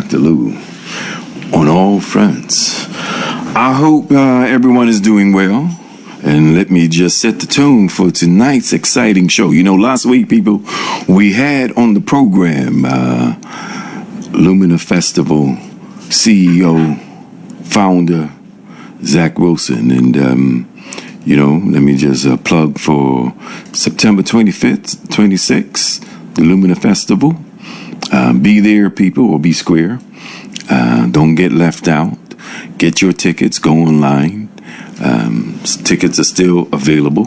Dr. Lou on all fronts. I hope everyone is doing well. And let me just set the tone for tonight's exciting show. You know, last week, people, we had on the program Lumina Festival CEO, founder, Zach Wilson. And, you know, let me just plug for September 25th, 26th, the Lumina Festival. Be there, people, or be square. Don't get left out. Get your tickets. Go online. Tickets are still available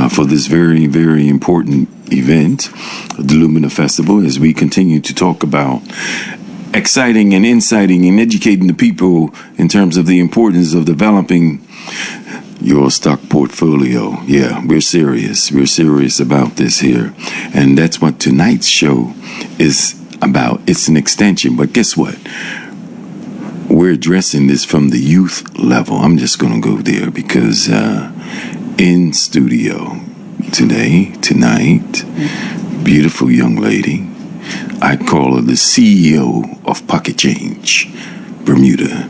for this very, very important event, the Lumina Festival, as we continue to talk about exciting and inciting and educating the people in terms of the importance of developing your stock portfolio. Yeah, we're serious. We're serious about this here. And that's what tonight's show is about. It's an extension, but guess what? We're addressing this from the youth level. I'm just going to go there because in studio tonight, beautiful young lady. I call her the CEO of Pocket Change Bermuda,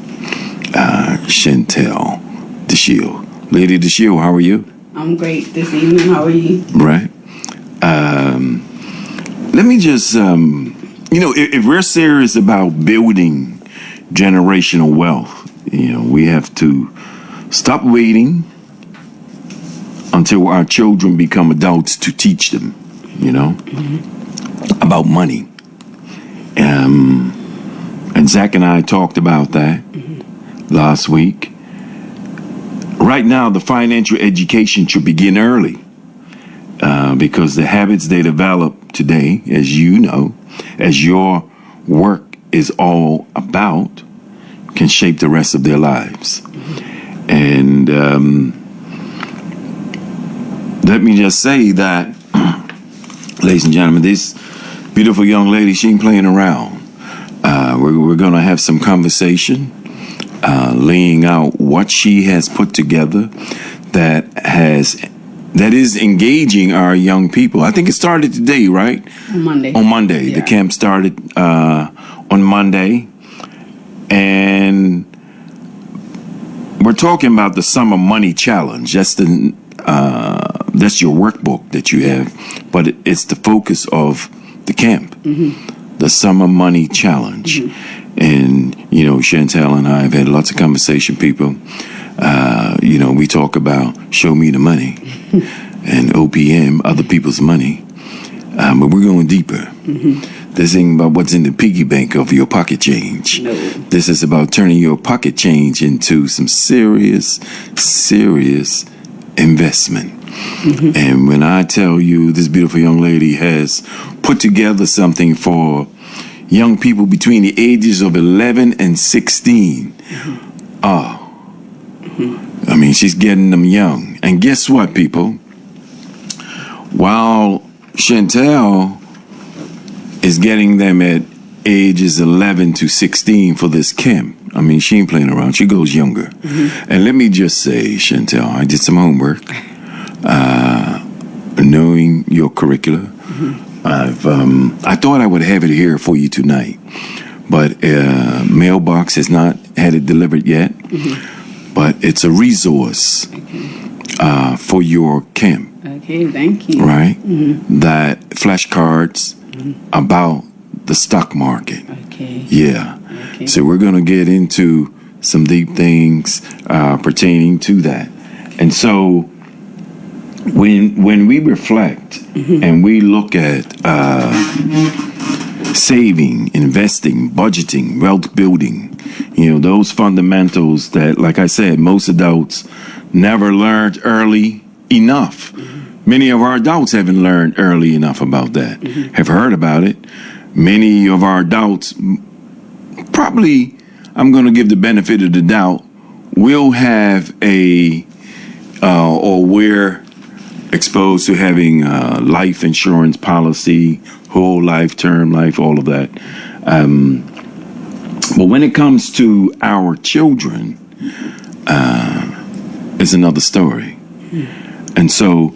Shantel DeShield. Lady DeShield, how are you? I'm great this evening. How are you? Right. Let me just, you know, if we're serious about building generational wealth, you know, we have to stop waiting until our children become adults to teach them, you know, about money. And Zach and I talked about that last week. Right now, the financial education should begin early because the habits they develop today, as you know, as your work is all about, can shape the rest of their lives. And let me just say that, ladies and gentlemen, this beautiful young lady, she ain't playing around. We're going to have some conversation, laying out what she has put together that is engaging our young people. I think it started today, right? On Monday. Yeah. The camp started on Monday. And we're talking about the Summer Money Challenge. That's your workbook that you have, but it's the focus of the camp, the Summer Money Challenge. And, you know, Shantel and I have had lots of conversation, people. You know, we talk about show me the money and OPM, other people's money. But we're going deeper. This ain't about what's in the piggy bank of your pocket change. No. This is about turning your pocket change into some serious investment. And when I tell you this beautiful young lady has put together something for young people between the ages of 11 and 16. I mean, she's getting them young. And guess what, people? While Shantel is getting them at ages 11 to 16 for this camp, I mean, she ain't playing around. She goes younger. And let me just say, Shantel, I did some homework, knowing your curricula. I thought I would have it here for you tonight, but mailbox has not had it delivered yet. But it's a resource for your camp. Okay, thank you. Right? That flashcards about the stock market. Okay. Yeah. Okay. So we're going to get into some deep things pertaining to that. And so when we reflect and we look at saving, investing, budgeting, wealth building, you know, those fundamentals that, like I said, most adults never learned early enough. Many of our adults haven't learned early enough about that, have heard about it. Many of our adults, probably, I'm going to give the benefit of the doubt, will have or we're exposed to having life insurance policy, whole life, term life, all of that. But when it comes to our children, it's another story. And so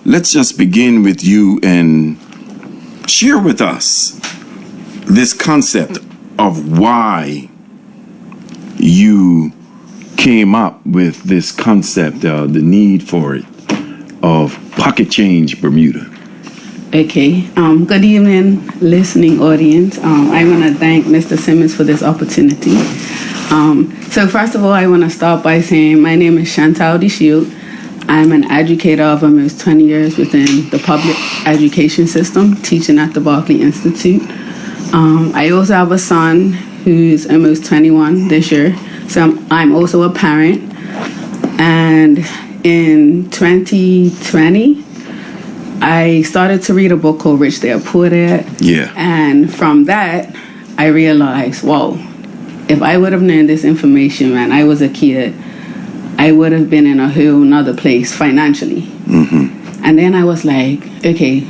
let's just begin with you and share with us this concept of why you came up with this concept, the need for it, of Pocket Change Bermuda. Okay. Good evening, listening audience. I want to thank Mr. Simmons for this opportunity. So first of all, I want to start by saying my name is Shantel DeShield. I'm an educator of almost 20 years within the public education system, teaching at the Berkeley Institute. I also have a son who's almost 21 this year. So I'm also a parent. And in 2020, I started to read a book called Rich Dad Poor Dad. Yeah. And from that, I realized, whoa, if I would have known this information when I was a kid, I would have been in a whole nother place financially. Mm-hmm. And then I was like, okay,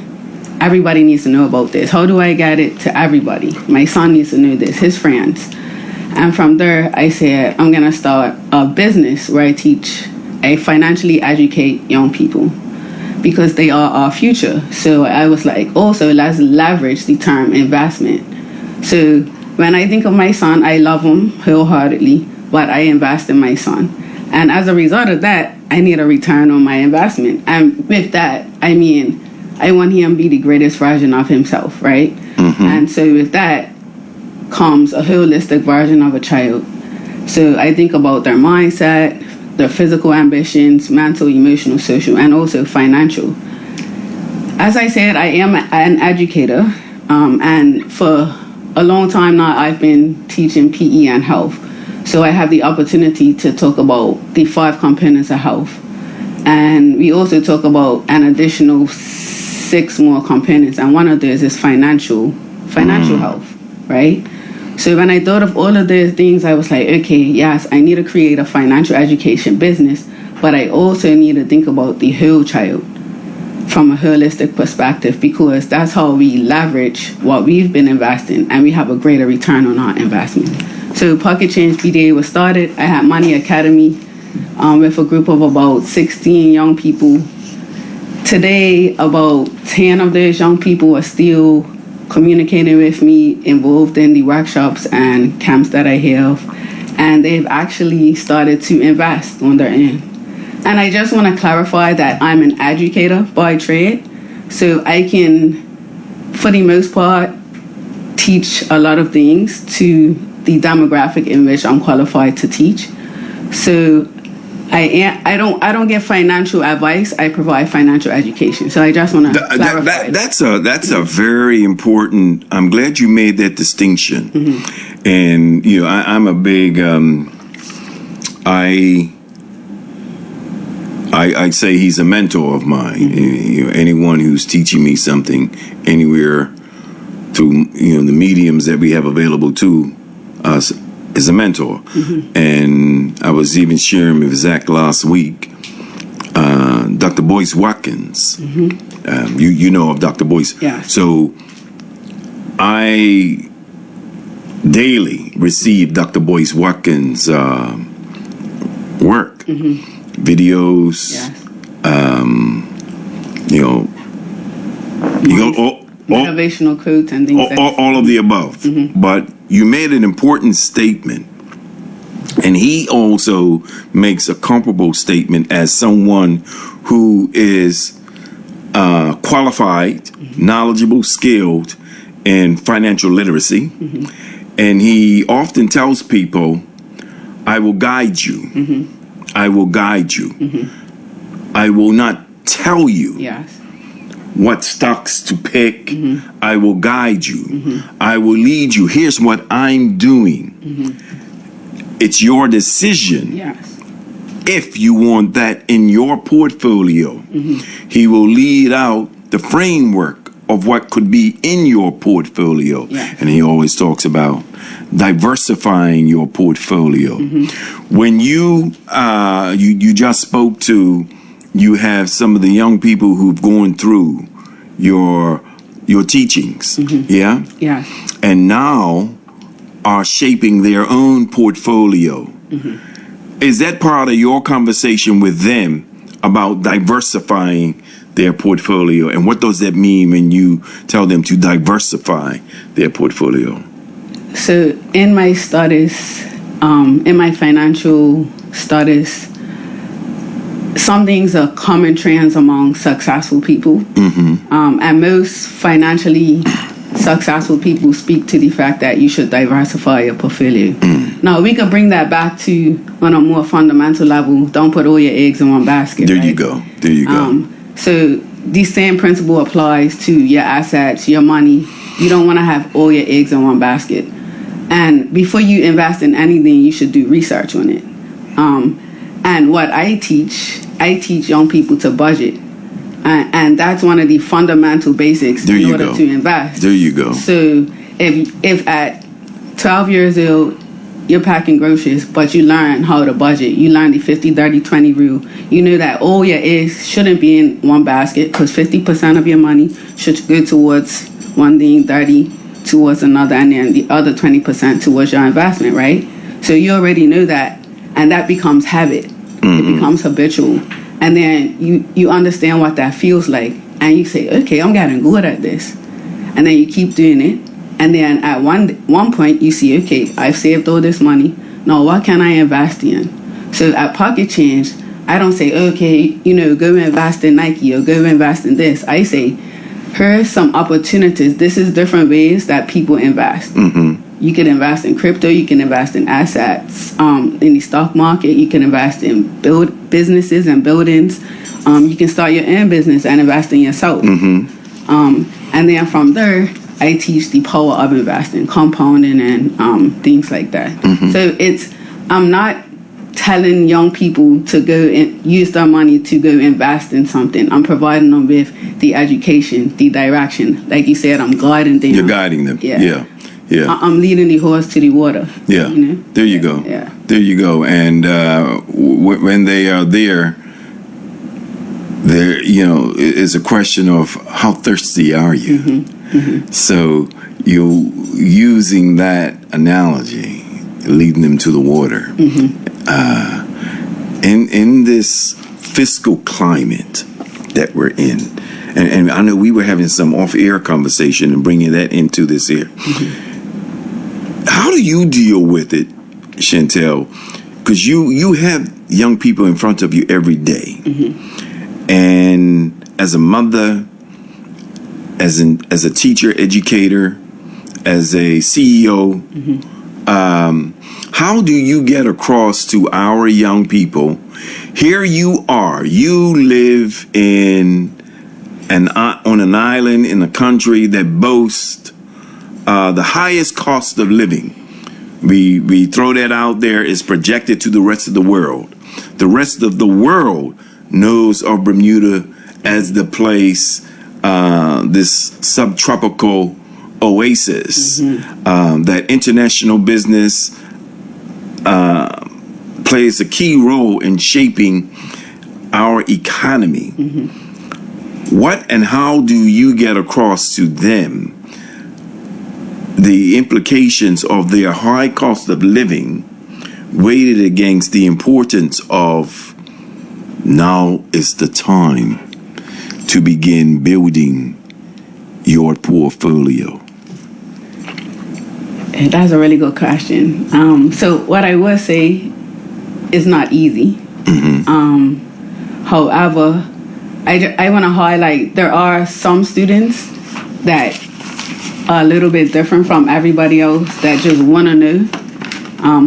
everybody needs to know about this. How do I get it to everybody? My son needs to know this, his friends. And from there, I said, I'm going to start a business where I financially educate young people because they are our future. So I was like, also, let's leverage the term investment. So when I think of my son, I love him wholeheartedly, but I invest in my son. And as a result of that, I need a return on my investment. And with that, I mean, I want him to be the greatest version of himself, right? Mm-hmm. And so with that comes a holistic version of a child. So I think about their mindset, their physical ambitions, mental, emotional, social, and also financial. As I said, I am an educator. And for a long time now, I've been teaching PE and health. So I have the opportunity to talk about the 5 components of health. And we also talk about an additional 6 more components. And one of those is financial health, right? So when I thought of all of those things, I was like, okay, yes, I need to create a financial education business, but I also need to think about the whole child from a holistic perspective, because that's how we leverage what we've been investing and we have a greater return on our investment. So Pocket Change BDA was started. I had Money Academy with a group of about 16 young people. Today, about 10 of those young people are still communicating with me, involved in the workshops and camps that I have. And they've actually started to invest on their end. And I just want to clarify that I'm an educator by trade. So I can, for the most part, teach a lot of things to the demographic in which I'm qualified to teach. So I don't give financial advice. I provide financial education. So I just want to clarify. That's a very important. I'm glad you made that distinction. Mm-hmm. And I'm a big. I say he's a mentor of mine. Mm-hmm. Anyone who's teaching me something anywhere through the mediums that we have available to us is a mentor. Mm-hmm. And I was even sharing with Zach last week, Dr. Boyce Watkins. Mm-hmm. You know of Dr. Boyce. Yeah. So I daily receive Dr. Boyce Watkins' work, mm-hmm. videos, yes. Motivational quotes and things all of the above. Mm-hmm. But you made an important statement, and he also makes a comparable statement as someone who is qualified, mm-hmm. knowledgeable, skilled in financial literacy. Mm-hmm. And he often tells people, I will guide you. Mm-hmm. I will guide you. Mm-hmm. I will not tell you. Yes. What stocks to pick. Mm-hmm. I will guide you. Mm-hmm. I will lead you. Here's what I'm doing. Mm-hmm. It's your decision. Yes. If you want that in your portfolio. Mm-hmm. He will lead out the framework of what could be in your portfolio. Yes. And he always talks about diversifying your portfolio. Mm-hmm. When you just spoke to, you have some of the young people who've gone through your teachings, mm-hmm. yeah? Yeah. And now are shaping their own portfolio. Mm-hmm. Is that part of your conversation with them about diversifying their portfolio? And what does that mean when you tell them to diversify their portfolio? So in my studies, in my financial studies, some things are common trends among successful people. And most financially successful people speak to the fact that you should diversify your portfolio. Now, we could bring that back to on a more fundamental level. Don't put all your eggs in one basket. There right? you go. There you go. So the same principle applies to your assets, your money. You don't want to have all your eggs in one basket. And before you invest in anything, you should do research on it. And what I teach young people to budget. And that's one of the fundamental basics in order to invest. There you go. So if at 12 years old, you're packing groceries, but you learn how to budget, you learn the 50-30-20 rule, you know that all your eggs shouldn't be in one basket, because 50% of your money should go towards one thing, 30 towards another, and then the other 20% towards your investment, right? So you already know that, and that becomes habit. It becomes habitual. And then you understand what that feels like, and you say, okay, I'm getting good at this. And then you keep doing it. And then at one point you see, okay, I've saved all this money. Now what can I invest in? So at Pocket Change, I don't say, okay, go invest in Nike or go invest in this. I say, here's some opportunities. This is different ways that people invest. You can invest in crypto. You can invest in assets in the stock market. You can invest in businesses and buildings. You can start your own business and invest in yourself. And then from there, I teach the power of investing, compounding, and things like that. So I'm not telling young people to go and use their money to go invest in something. I'm providing them with the education, the direction. Like you said, I'm guiding them. You're guiding them. Yeah. I'm leading the horse to the water. Yeah. There you go. Yeah. There you go. And when they are there, it's a question of how thirsty are you? So you're using that analogy, leading them to the water. In this fiscal climate that we're in, and I know we were having some off-air conversation and bringing that into this here. How do you deal with it, Shantel? Because you have young people in front of you every day. And as a mother, as a teacher, educator, as a CEO, how do you get across to our young people, here you are, you live on an island in a country that boasts the highest cost of living. We throw that out there. It's projected to the rest of the world. The rest of the world knows of Bermuda as the place, this subtropical oasis, that international business plays a key role in shaping our economy. What and how do you get across to them the implications of their high cost of living weighted against the importance of now is the time to begin building your portfolio? That's a really good question. So what I would say is not easy. However, I want to highlight there are some students that are a little bit different from everybody else that just want to know.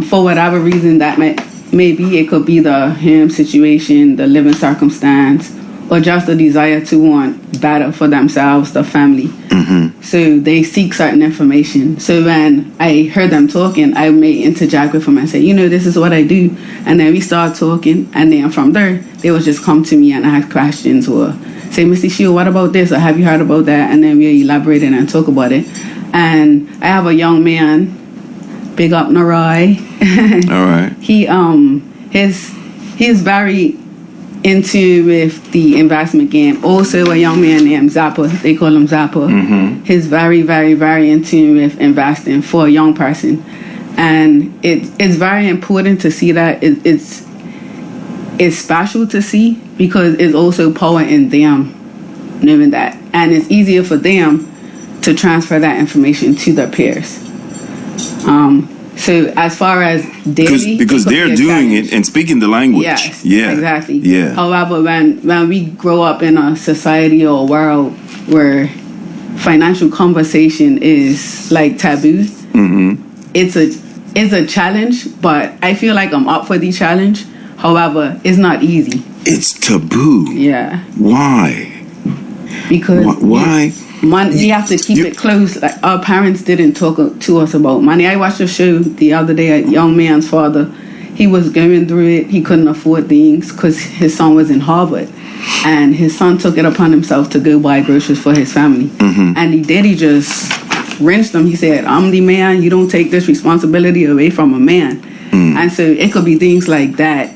For whatever reason that may be, it could be the home situation, the living circumstance, or just a desire to want better for themselves, the family. So they seek certain information. So when I heard them talking, I may interject with them and say, this is what I do. And then we start talking. And then from there, they would just come to me and ask questions or say, Mr. DeShield, what about this? Or have you heard about that? And then we elaborate and talk about it. And I have a young man, big up Narai. All right. He's very into with the investment game. Also a young man named Zappa, they call him Zappa. He's very, very, very into with investing for a young person. And it's very important to see that. It's special to see because it's also power in them knowing that. And it's easier for them to transfer that information to their peers. So as far as daily, because they're doing it and speaking the language. Yes, yeah, exactly. Yeah. However, when we grow up in a society or a world where financial conversation is like taboo, it's a challenge. But I feel like I'm up for the challenge. However, it's not easy. It's taboo. Yeah. Why? Because why? Money, we have to keep it close. Like our parents didn't talk to us about money. I watched a show the other day. A young man's father, he was going through it. He couldn't afford things because his son was in Harvard, and his son took it upon himself to go buy groceries for his family. And he did. He just rinsed them. He said, "I'm the man. You don't take this responsibility away from a man." And so it could be things like that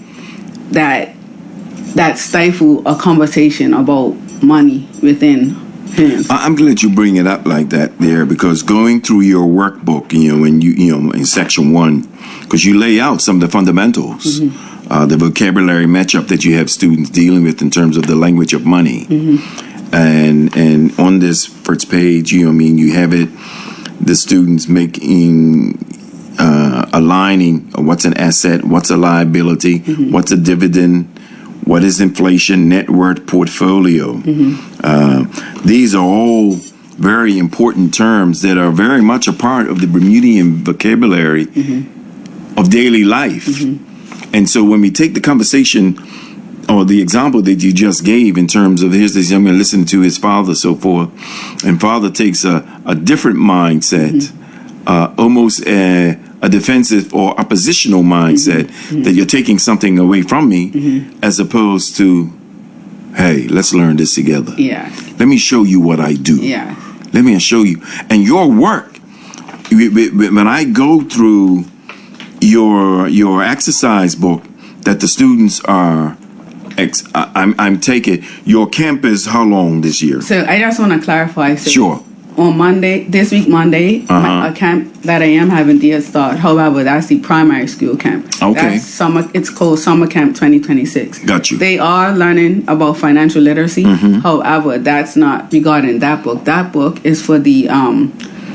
stifle a conversation about money within. I'm glad you bring it up like that there, because going through your workbook, when you in section 1, because you lay out some of the fundamentals, the vocabulary matchup that you have students dealing with in terms of the language of money, and on this first page, you have it, the students making aligning what's an asset, what's a liability, what's a dividend. What is inflation, net worth, portfolio? These are all very important terms that are very much a part of the Bermudian vocabulary of daily life. And so when we take the conversation or the example that you just gave in terms of here's this young man listening to his father, so forth, and father takes a different mindset, almost a defensive or oppositional mindset, that you're taking something away from me, as opposed to, hey, let's learn this together. Yeah. Let me show you what I do. Yeah. Let me show you. And your work, when I go through your exercise book that the students are, I'm taking, your camp is how long this year? So I just want to clarify. So sure. On Monday, this week Monday, a camp that I am having did start. However, that's the primary school camp. Okay. That's it's called Summer Camp 2026. Got you. They are learning about financial literacy. However, that's not regarding that book. That book is for the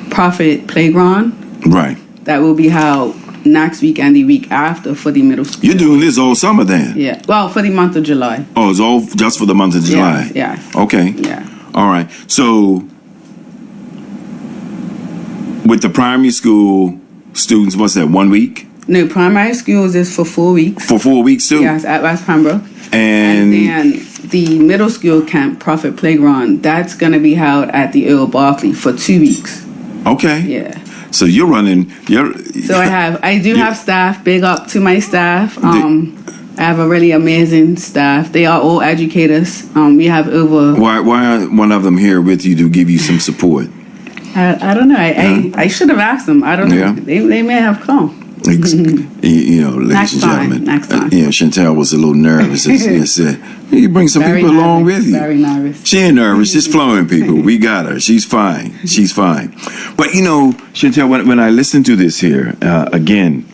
Profit Playground. Right. That will be held next week and the week after for the middle school. You're doing this all summer then? Yeah. Well, for the month of July. Oh, it's all just for the month of July? Yeah. Okay. Yeah. All right. So with the primary school students, what's that, 1 week? No, primary schools is for 4 weeks. For 4 weeks too? Yes, at West Pembroke. And then the middle school camp, Profit Playground, that's going to be held at the Earl Barkley for 2 weeks. Okay. Yeah. So you're running. So I do have staff. Big up to my staff. I have a really amazing staff. They are all educators. We have over. Why aren't one of them here with you to give you some support? I don't know. I should have asked them. I don't know. Yeah. They may have come. Ladies and gentlemen. Next time. Chantel was a little nervous. She said, you bring some people along with you. Very nervous. She ain't nervous. She's flowing, people. We got her. She's fine. She's fine. But, Chantel, when I listen to this here, again,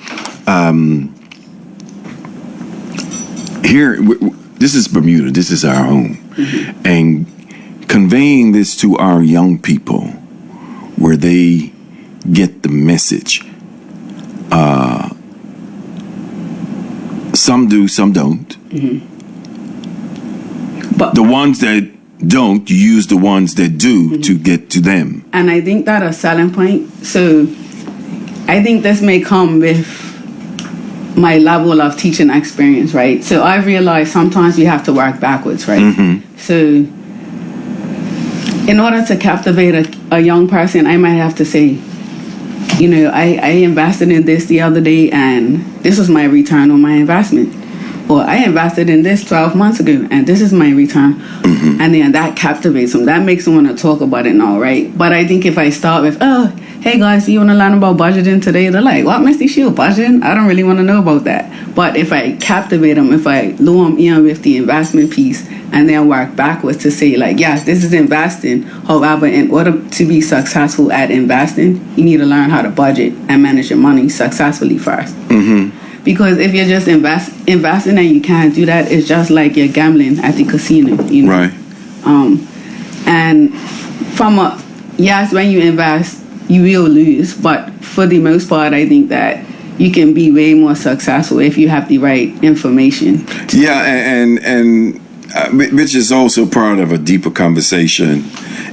here, this is Bermuda. This is our home. And conveying this to our young people where they get the message. Some do, some don't. But the ones that don't, you use the ones that do to get to them. And I think that a selling point. So I think this may come with my level of teaching experience, right? So I realize sometimes we have to work backwards, right? So in order to captivate a young person, I might have to say, I invested in this the other day and this was my return on my investment. Or I invested in this 12 months ago and this is my return. And then that captivates them. That makes them want to talk about it now, right? But I think if I start with, hey guys, you want to learn about budgeting today? They're like, what, Miss DeShield, budgeting? I don't really want to know about that. But if I captivate them, if I lure them in with the investment piece and then work backwards to say, like, yes, this is investing. However, in order to be successful at investing, you need to learn how to budget and manage your money successfully first. Because if you're just investing and you can't do that, it's just like you're gambling at the casino, Right. And from yes, when you invest, you will lose. But for the most part, I think that you can be way more successful if you have the right information. Yeah, and which is also part of a deeper conversation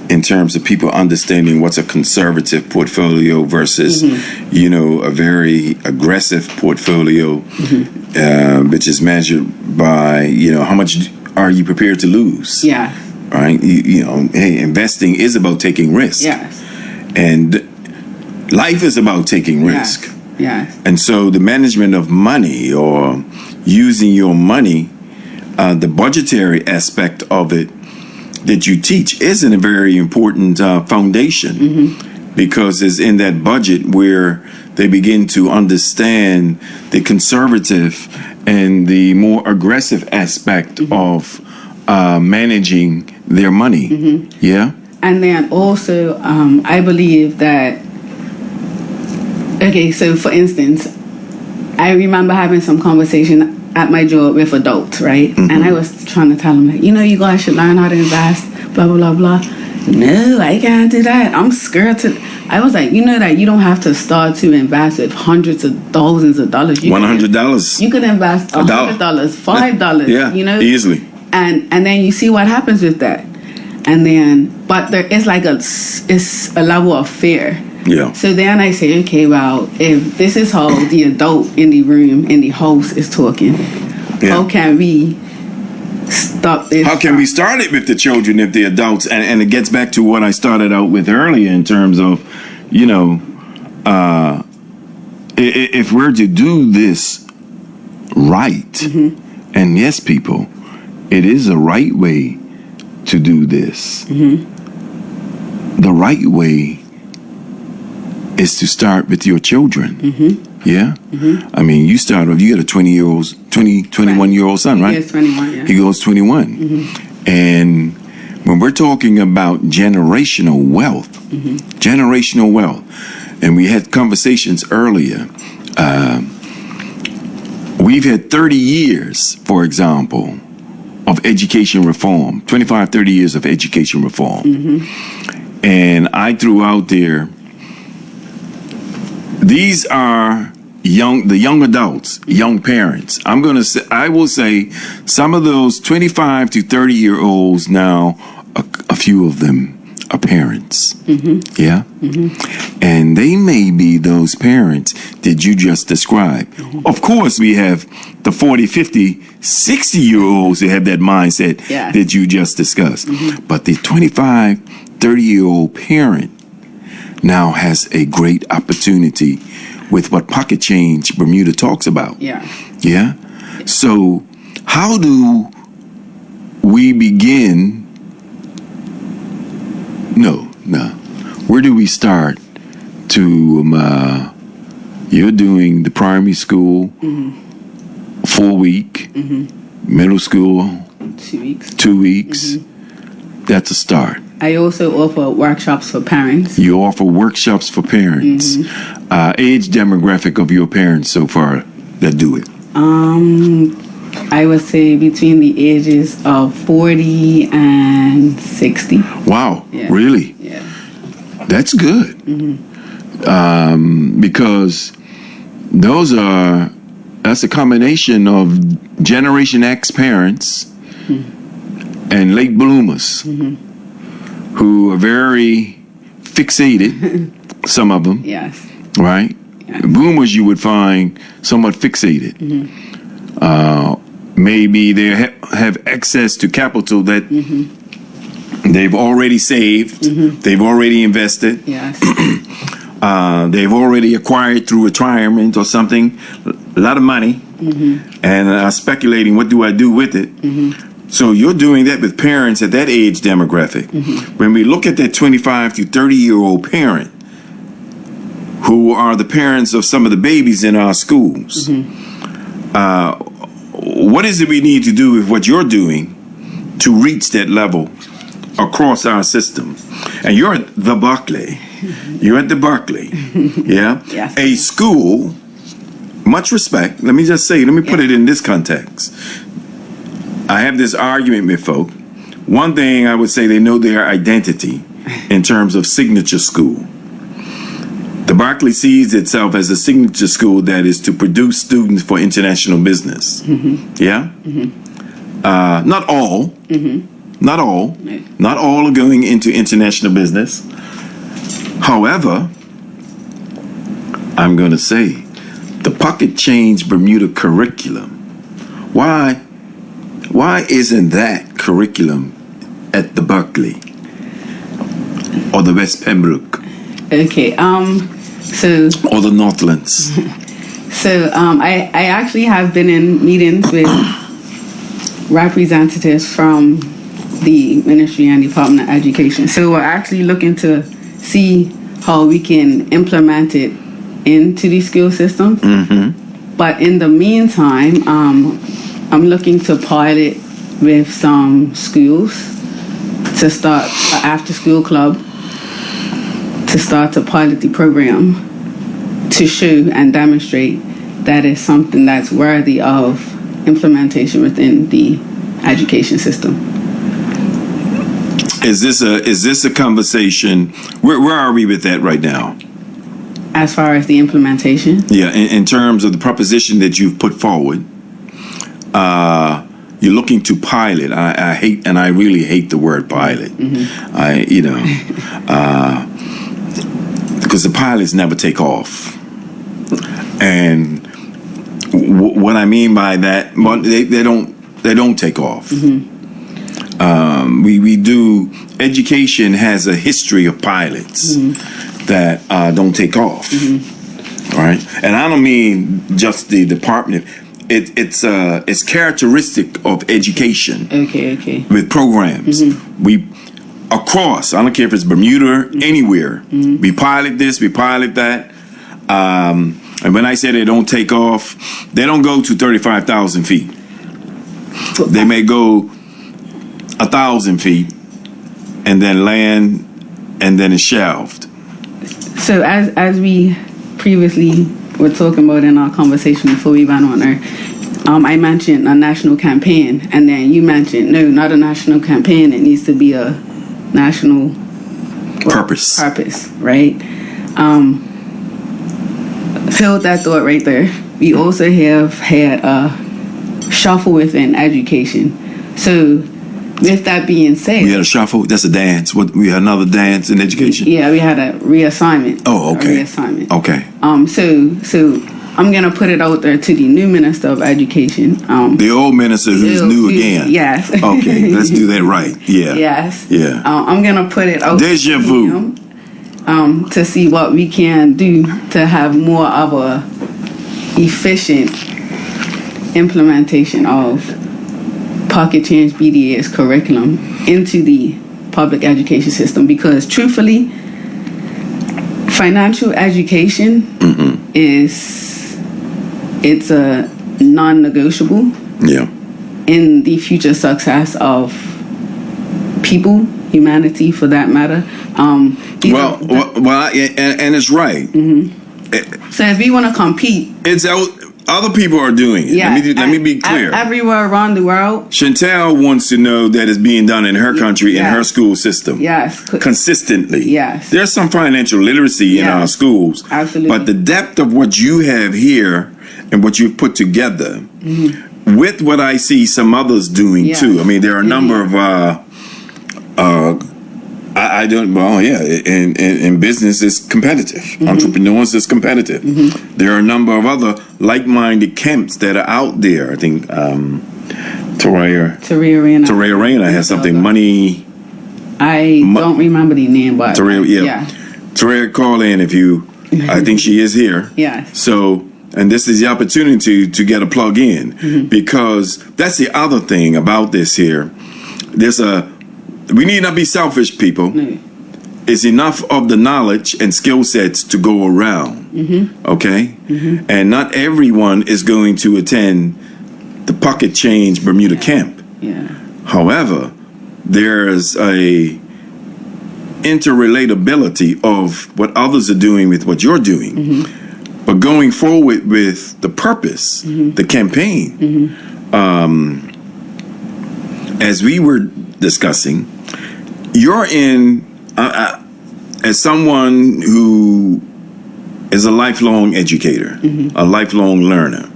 in terms of people understanding what's a conservative portfolio versus, you know, a very aggressive portfolio, which is measured by, you know, how much are you prepared to lose? Yeah. Right? You know, hey, investing is about taking risk. Yes. And life is about taking risk. Yes. And so the management of money or using your money, the budgetary aspect of it that you teach isn't a very important foundation, because it's in that budget where they begin to understand the conservative and the more aggressive aspect of managing their money. Yeah. And then also, I believe that, okay, so for instance, I remember having some conversation at my job with adults, right? And I was trying to tell them, like, you know, you guys should learn how to invest, blah, blah, blah, blah. No, I can't do that. I'm scared to. I was like, you know that you don't have to start to invest with hundreds of thousands of dollars. $100. You could invest $100, $5, yeah, you know? Easily. And then you see what happens with that. And then, but there is like it's a level of fear. Yeah. So then I say, okay, well, if this is how the adult in the room, in the house is talking, how can we stop this? How can we start it with the children if the adults, and it gets back to what I started out with earlier in terms of, you know, if we're to do this right, and yes, people, it is a right way to do this. The right way is to start with your children. Yeah? I mean, you start off, you got a 21-year-old son, right? He goes 21, yeah. He goes 21. And when we're talking about generational wealth, and we had conversations earlier, we've had 30 years, for example, of education reform, 25, 30 years of education reform. And I threw out there, these are the young adults, young parents. I will say some of those 25 to 30-year-olds now, a few of them are parents. Yeah? And they may be those parents that you just described. Of course, we have the 40, 50, 60-year-olds that have that mindset that you just discussed. But the 25, 30-year-old parent now has a great opportunity with what Pocket Change Bermuda talks about. Yeah? So how do we begin? Where do we start to, you're doing the primary school, 4 week, middle school, 2 weeks. 2 weeks. That's a start. I also offer workshops for parents. You offer workshops for parents. Age demographic of your parents so far that do it? I would say between the ages of 40 and 60. Wow, really? Yeah. That's good. Because that's a combination of Generation X parents and late bloomers who are very fixated, some of them. Yes. Right? Yes. Boomers you would find somewhat fixated. Maybe they have access to capital that they've already saved, they've already invested, they've already acquired through retirement or something, a lot of money, and are speculating, what do I do with it? So you're doing that with parents at that age demographic. When we look at that 25 to 30-year-old parent, who are the parents of some of the babies in our schools, what is it we need to do with what you're doing to reach that level across our system? And you're at the Berkeley. You're at the Berkeley. Yeah? Yes. A school, much respect, let me just say, let me put it in this context. I have this argument with folk. One thing I would say, they know their identity in terms of signature school. The Berkeley sees itself as a signature school that is to produce students for international business. Yeah? Not all. Not all. Not all are going into international business. However, I'm going to say the Pocket Change Bermuda curriculum. Why isn't that curriculum at the Berkeley or the West Pembroke? Okay. Or the Northlands. So I actually have been in meetings with representatives from the Ministry and Department of Education. So we're actually looking to see how we can implement it into the school system. But in the meantime, I'm looking to pilot with some schools to start an after-school club to start to pilot the program to show and demonstrate that it's something that's worthy of implementation within the education system. Is this a conversation? Where are we with that right now? As far as the implementation? Yeah, in terms of the proposition that you've put forward, you're looking to pilot. I hate, and I really hate the word pilot. Because the pilots never take off. And what I mean by that, they don't take off. We do. Education has a history of pilots that don't take off. All right, and I don't mean just the department. It's characteristic of education. Okay. With programs, we across. I don't care if it's Bermuda, anywhere. We pilot this, we pilot that. And when I say they don't take off, they don't go to 35,000 feet. They may go 1,000 feet and then land, and then it's shelved. So as we previously were talking about in our conversation before we went on there, I mentioned a national campaign, and then you mentioned, no, not a national campaign. It needs to be a national purpose, right? Hold that thought right there. We also have had a shuffle within education. So with that being said, we had a shuffle. That's a dance. We had another dance in education. Yeah, we had a reassignment. Oh, okay. Okay. So I'm gonna put it out there to the new Minister of Education. The old minister who's new again. Yes. Okay, let's do that right. Yeah. Yes. Yeah. I'm gonna put it out. Deja vu. To see what we can do to have more of a efficient implementation of Pocket Change BDA's curriculum into the public education system, because truthfully, financial education it's a non-negotiable in the future success of people, humanity for that matter. And it's right. So if we want to compete, it's other people are doing it. Yeah, let me be clear. Everywhere around the world, Shantel wants to know that it's being done in her country, in her school system. Yes. Consistently. Yes. There's some financial literacy in our schools. Absolutely. But the depth of what you have here and what you've put together with what I see some others doing too. I mean, there are a number of in business it's competitive. Entrepreneurs is competitive. There are a number of other like-minded camps that are out there. I think Toria Reyna has something. Money. I don't remember the name, but Toria, call in if you. I think she is here. Yes. So, and this is the opportunity to get a plug in because that's the other thing about this here. We need not be selfish, people. No. It's enough of the knowledge and skill sets to go around, okay? And not everyone is going to attend the Pocket Change Bermuda camp. Yeah. However, there's a interrelatability of what others are doing with what you're doing. But going forward with the purpose, the campaign, as we were discussing, you're in, as someone who is a lifelong educator, a lifelong learner.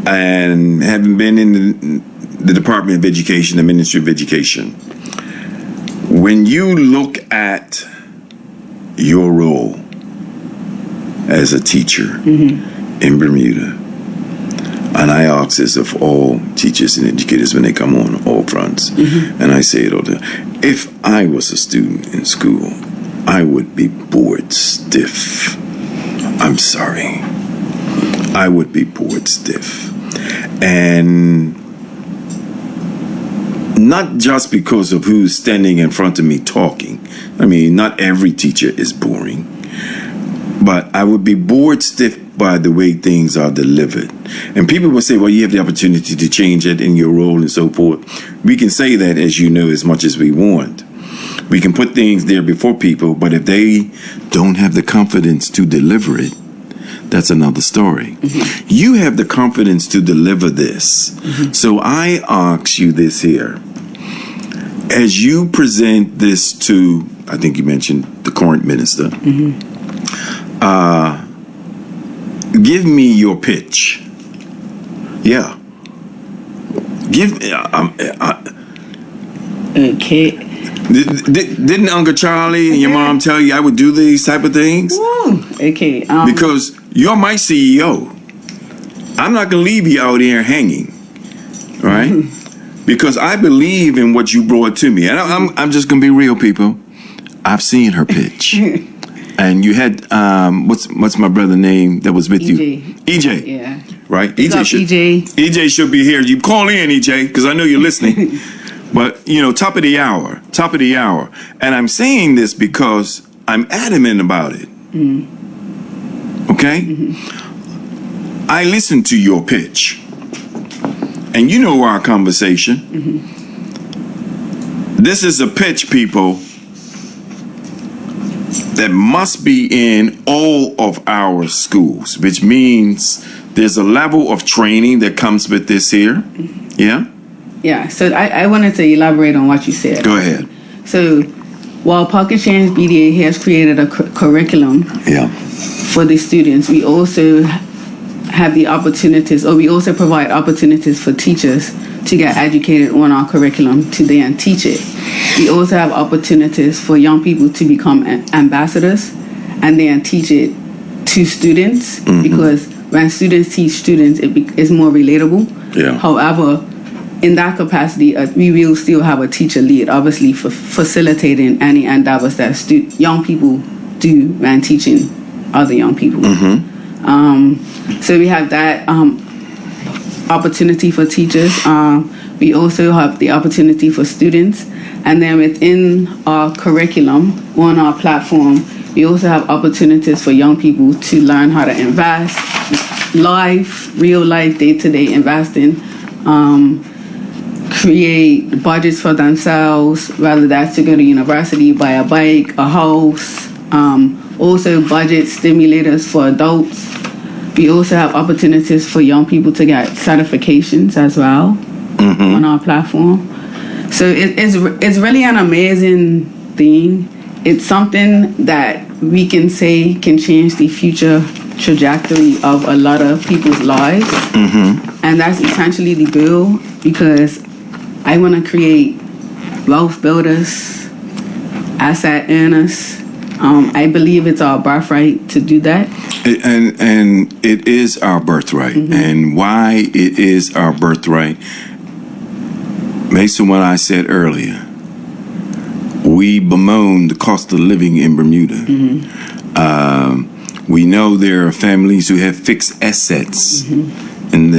And having been in the Department of Education, the Ministry of Education, when you look at your role as a teacher in Bermuda, and I ask this of all teachers and educators when they come on all fronts, and I say it all the time, if I was a student in school, I would be bored stiff. I'm sorry. I would be bored stiff. And not just because of who's standing in front of me talking. I mean, not every teacher is boring. But I would be bored stiff by the way things are delivered. And people will say, well, you have the opportunity to change it in your role and so forth. We can say that, as you know, as much as we want. We can put things there before people, but if they don't have the confidence to deliver it, that's another story. You have the confidence to deliver this. So I ask you this here. As you present this to, I think you mentioned the current minister, give me your pitch. Yeah. Okay. Didn't Uncle Charlie and your mom tell you I would do these type of things? Woo. Okay. Because you're my CEO. I'm not going to leave you out here hanging, right? Because I believe in what you brought to me. And I'm just going to be real, people. I've seen her pitch. And you had, what's my brother name that was with you? EJ. Yeah. Right? EJ should be here. You call in, EJ, because I know you're listening. But, you know, top of the hour. And I'm saying this because I'm adamant about it. Okay? I listened to your pitch. And you know our conversation. This is a pitch, people, that must be in all of our schools, which means there's a level of training that comes with this here. Yeah? Yeah, so I wanted to elaborate on what you said. Go ahead. So while Pocket Change BDA has created a curriculum for the students, we also have the opportunities, or we also provide opportunities for teachers to get educated on our curriculum to then teach it. We also have opportunities for young people to become ambassadors and then teach it to students, because when students teach students, it's more relatable. However, in that capacity, we will still have a teacher lead, obviously, for facilitating any endeavors that young people do when teaching other young people. So we have that opportunity for teachers. We also have the opportunity for students. And then within our curriculum, on our platform, we also have opportunities for young people to learn how to invest, real life, day-to-day investing, create budgets for themselves, whether that's to go to university, buy a bike, a house, also budget stimulators for adults. We also have opportunities for young people to get certifications as well on our platform. So it's really an amazing thing. It's something that we can say can change the future trajectory of a lot of people's lives. And that's essentially the goal, because I want to create wealth builders, asset earners. I believe it's our birthright to do that. And it is our birthright. And why it is our birthright, based on what I said earlier, we bemoan the cost of living in Bermuda. We know there are families who have fixed assets when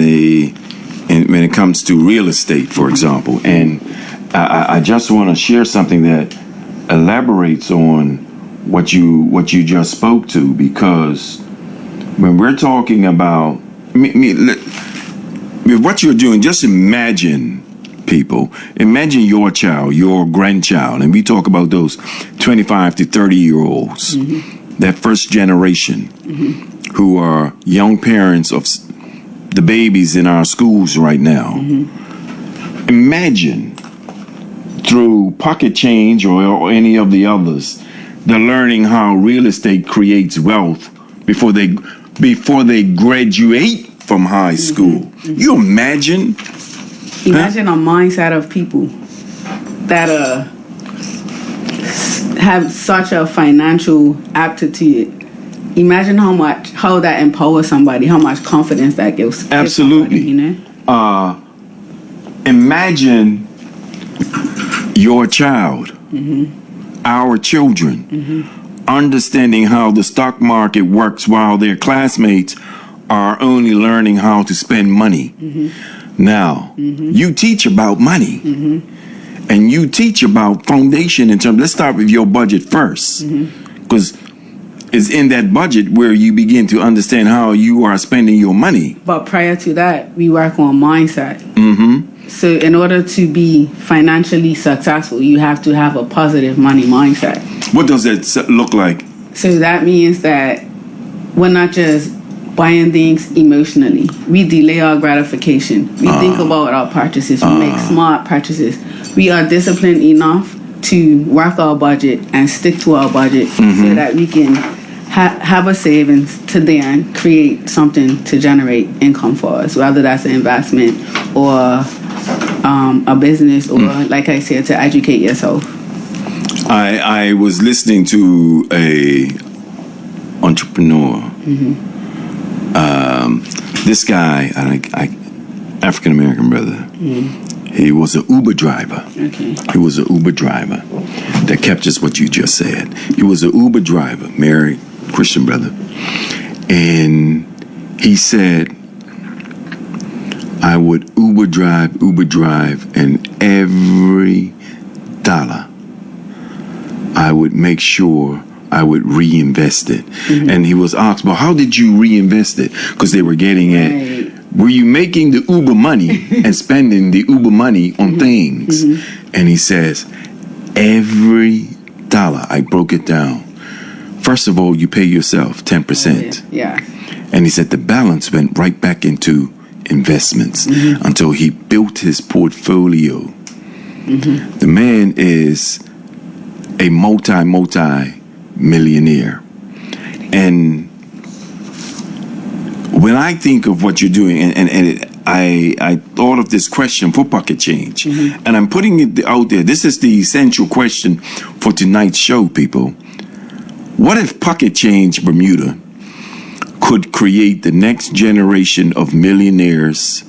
it comes to real estate, for example. And I just want to share something that elaborates on what you just spoke to, because when we're talking about with what you're doing, just imagine, people, imagine your child, your grandchild, and we talk about those 25 to 30-year-olds, that first generation who are young parents of the babies in our schools right now. Imagine through Pocket Change or any of the others, they're learning how real estate creates wealth before they graduate from high school. You imagine a mindset of people that have such a financial aptitude. Imagine how that empowers somebody, how much confidence that gives. Absolutely. Somebody, Imagine your child, our children, understanding how the stock market works while their classmates are only learning how to spend money. Now, you teach about money, and you teach about foundation in terms. Let's start with your budget first, because it's in that budget where you begin to understand how you are spending your money. But prior to that, we work on mindset. So in order to be financially successful, you have to have a positive money mindset. What does that look like? So that means that we're not just buying things emotionally. We delay our gratification. We think about our purchases. We make smart purchases. We are disciplined enough to work our budget and stick to our budget so that we can have a savings to then create something to generate income for us, whether that's an investment or a business or, like I said, to educate yourself. I was listening to a entrepreneur. This guy, African American brother. He was an Uber driver. Okay. He was an Uber driver. That captures what you just said. He was an Uber driver, married Christian brother, and he said, I would Uber drive, and every dollar I would make sure I would reinvest it. And he was asked, well, how did you reinvest it? Because they were getting at, were you making the Uber money and spending the Uber money on things? And he says, every dollar, I broke it down. First of all, you pay yourself 10%. Yeah. And he said the balance went right back into investments until he built his portfolio. The man is a multi-millionaire. And when I think of what you're doing, I thought of this question for Pocket Change, and I'm putting it out there. This is the essential question for tonight's show, people. What if Pocket Change Bermuda could create the next generation of millionaires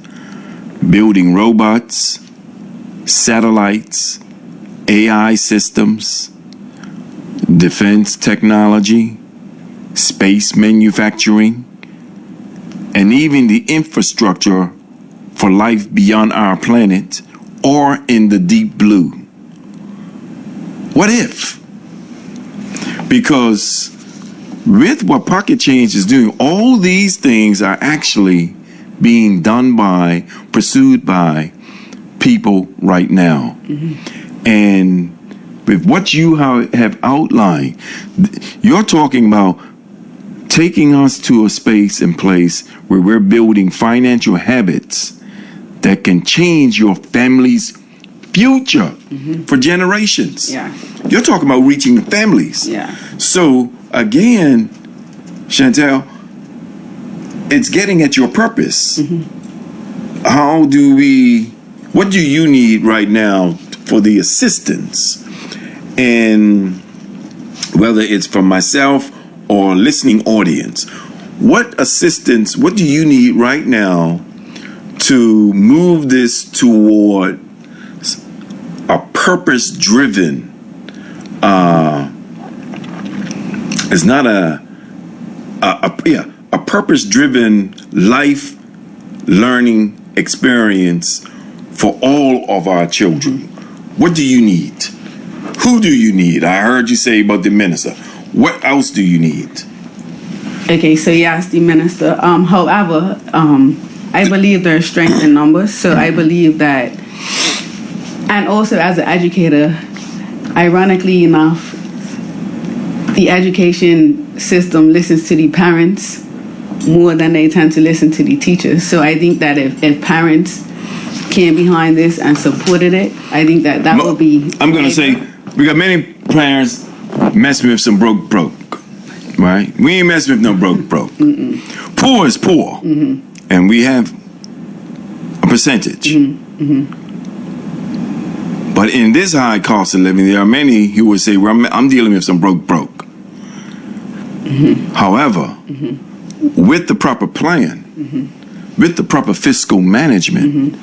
building robots, satellites, AI systems, defense technology, space manufacturing, and even the infrastructure for life beyond our planet or in the deep blue? What if? Because with what Pocket Change is doing, all these things are actually being done by, pursued by people right now. And with what you have outlined, you're talking about taking us to a space and place where we're building financial habits that can change your family's future for generations. Yeah. You're talking about reaching the families. Yeah. So again, Shantel, it's getting at your purpose. What do you need right now for the assistance? And whether it's from myself or listening audience, what assistance, what do you need right now to move this toward a purpose-driven, it's not a purpose-driven life learning experience for all of our children? What do you need? Who do you need? I heard you say about the minister. What else do you need? Okay, so yes, the minister. However, I believe there's strength in numbers. So I believe that, and also as an educator, ironically enough, the education system listens to the parents more than they tend to listen to the teachers. So I think that if parents came behind this and supported it, I think that would be... I'm going to say, we got many parents messing with some broke, right? right? We ain't messing with no broke. Poor is poor. And we have a percentage. But in this high cost of living, there are many who would say, well, I'm dealing with some broke. However, with the proper plan, with the proper fiscal management,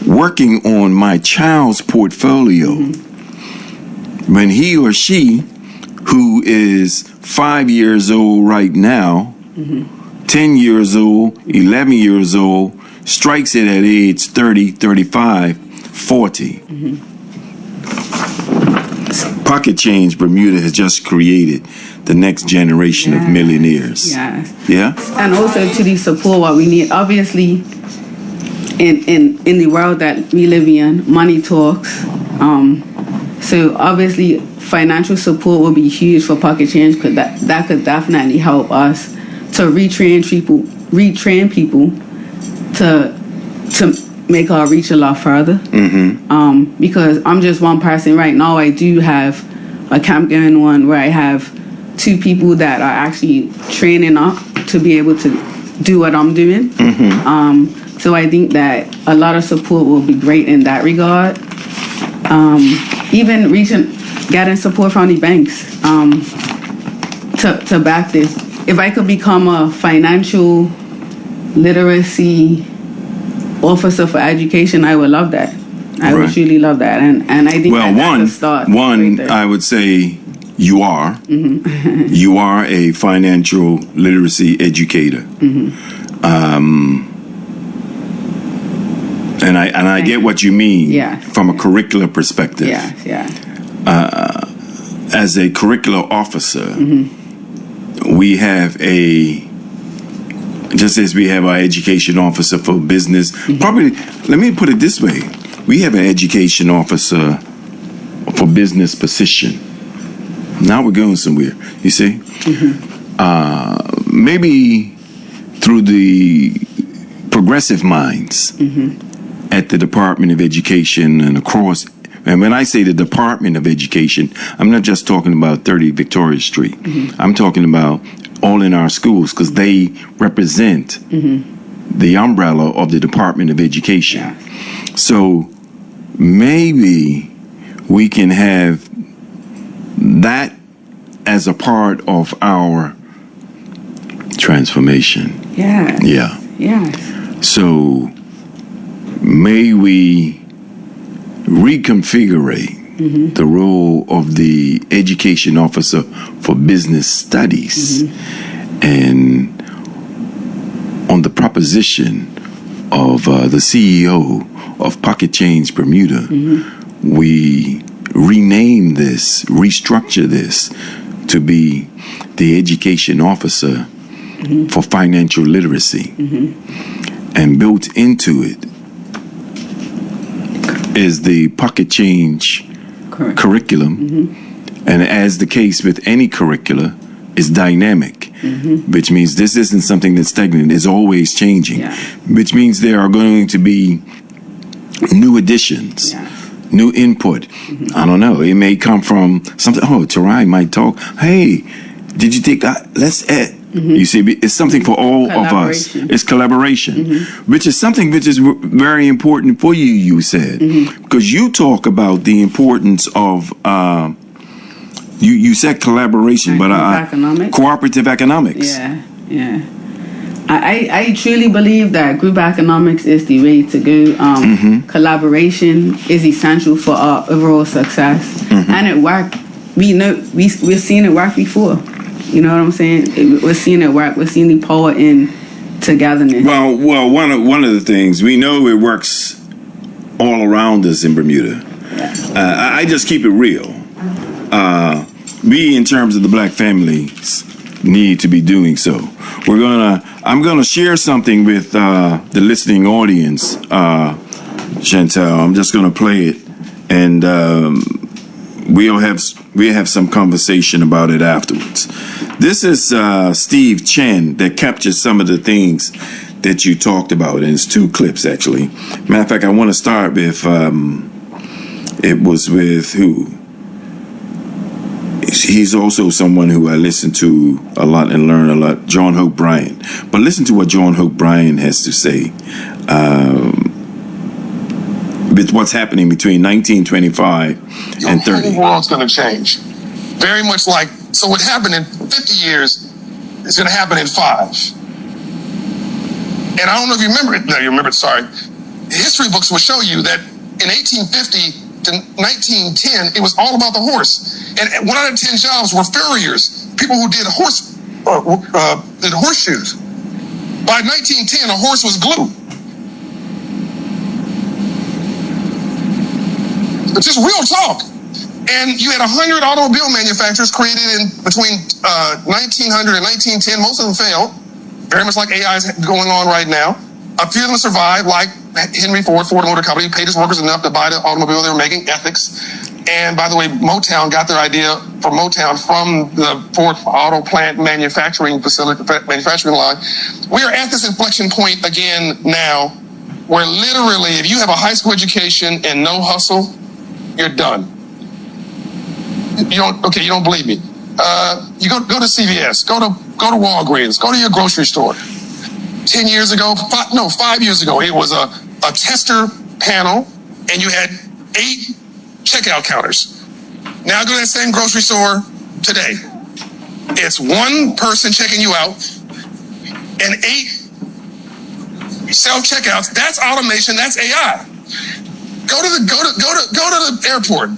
working on my child's portfolio, when he or she, who is 5 years old right now, 10 years old, 11 years old, strikes it at age 30, 35, 40. Pocket Change Bermuda has just created the next generation of millionaires. Yes. Yeah? And also to the support what we need. Obviously, in the world that we live in, money talks. So obviously, financial support will be huge for Pocket Change, because that could definitely help us to retrain people to make our reach a lot further. Because I'm just one person right now. I do have a camp going on where I have 2 people that are actually training up to be able to do what I'm doing. So I think that a lot of support will be great in that regard. Even getting support from the banks to back this. If I could become a financial literacy officer for education, I would love that. I would truly love that. And I think that's a start. One, I would say you are. You are a financial literacy educator. And I get what you mean from a curricular perspective. As a curricular officer, we have just as we have our education officer for business, probably, let me put it this way, we have an education officer for business position. Now we're going somewhere, you see? Maybe through the progressive minds at the Department of Education and across. And when I say the Department of Education, I'm not just talking about 30 Victoria Street. I'm talking about all in our schools, because they represent the umbrella of the Department of Education. So maybe we can have that as a part of our transformation. So may we reconfigure the role of the education officer for business studies, and on the proposition of the CEO of Pocket Change Bermuda, we rename this, restructure this to be the education officer for financial literacy, and built into it is the Pocket Change curriculum, and as the case with any curricula, is dynamic, which means this isn't something that's stagnant. It's always changing, which means there are going to be new additions, new input. I don't know. It may come from something. Oh, Tarai might talk. Hey, did you take that? Let's add. You see, it's something for all of us. It's collaboration, which is something which is very important for you, you said, because you talk about the importance of, you said collaboration, but cooperative economics. I truly believe that group economics is the way to go. Collaboration is essential for our overall success, and it worked. We've seen it work before. You know what I'm saying? We're seeing it work. We're seeing the power in togetherness. Well, one of the things we know, it works all around us in Bermuda. I just keep it real. We, in terms of the black families, need to be doing so. I'm gonna share something with the listening audience, Shantel. I'm just gonna play it, and we'll have some conversation about it afterwards. This is Steve Chen that captures some of the things that you talked about, and it's 2 clips actually. Matter of fact, I want to start with it was with who? He's also someone who I listen to a lot and learn a lot, John Hope Bryan. But listen to what John Hope Bryan has to say. With what's happening between 1925 and 30. The whole world's going to change. Very much like, so what happened in 50 years is going to happen in 5. And I don't know if you remember it. No, you remember it, sorry. History books will show you that in 1850 to 1910, it was all about the horse. And 1 out of 10 jobs were farriers, people who did horseshoes. By 1910, a horse was glue. But just real talk. And you had 100 automobile manufacturers created in between 1900 and 1910. Most of them failed, very much like AI is going on right now. A few of them survived, like Henry Ford Motor Company, paid his workers enough to buy the automobile they were making, ethics. And by the way, Motown got their idea from the Ford auto plant manufacturing facility, manufacturing line. We are at this inflection point again now, where literally, if you have a high school education and no hustle, you're done. You don't believe me. You go to CVS, go to Walgreens, go to your grocery store. 5 years ago, it was a tester panel, and you had 8 checkout counters. Now go to that same grocery store today. It's 1 person checking you out, and 8 self-checkouts. That's automation. That's AI. Go to the airport.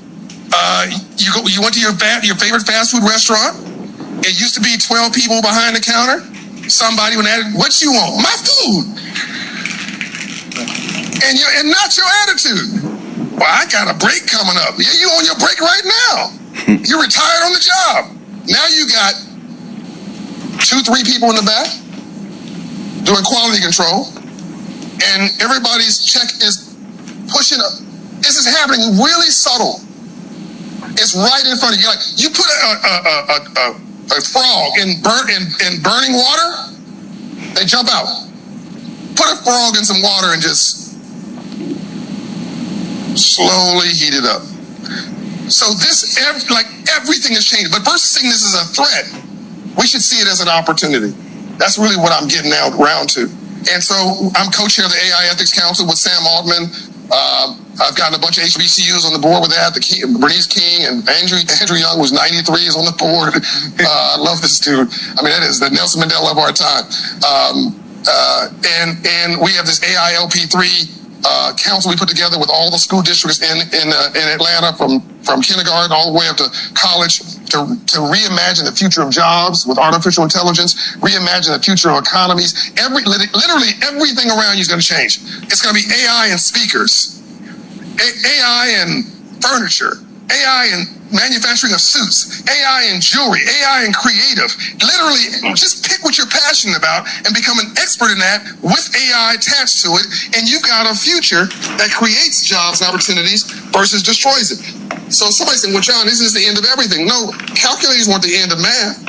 You went to your favorite fast food restaurant. It used to be 12 people behind the counter. Somebody would add, "What you want?" "My food." And not your attitude. "Well, I got a break coming up." Yeah, you on your break right now. You're retired on the job. Now you got 2-3 people in the back doing quality control, and everybody's check is pushing up. This is happening really subtle. It's right in front of you. Like, you put a frog in burning water, they jump out. Put a frog in some water and just slowly heat it up. So everything has changed. But versus seeing this as a threat, we should see it as an opportunity. That's really what I'm getting around to. And so I'm co-chair of the AI Ethics Council with Sam Altman. I've gotten a bunch of HBCUs on the board with that. Bernice King and Andrew Young, who's 93, is on the board. I love this dude. I mean, that is the Nelson Mandela of our time. And we have this AI LP3 council we put together with all the school districts in Atlanta, from kindergarten all the way up to college, to reimagine the future of jobs with artificial intelligence, reimagine the future of economies. Literally everything around you is going to change. It's going to be AI and speakers, AI and furniture, AI and manufacturing of suits, AI and jewelry, AI and creative. Literally, just pick what you're passionate about and become an expert in that with AI attached to it, and you've got a future that creates jobs and opportunities versus destroys it. So somebody said, "Well, John, this is the end of everything." No, calculators weren't the end of math.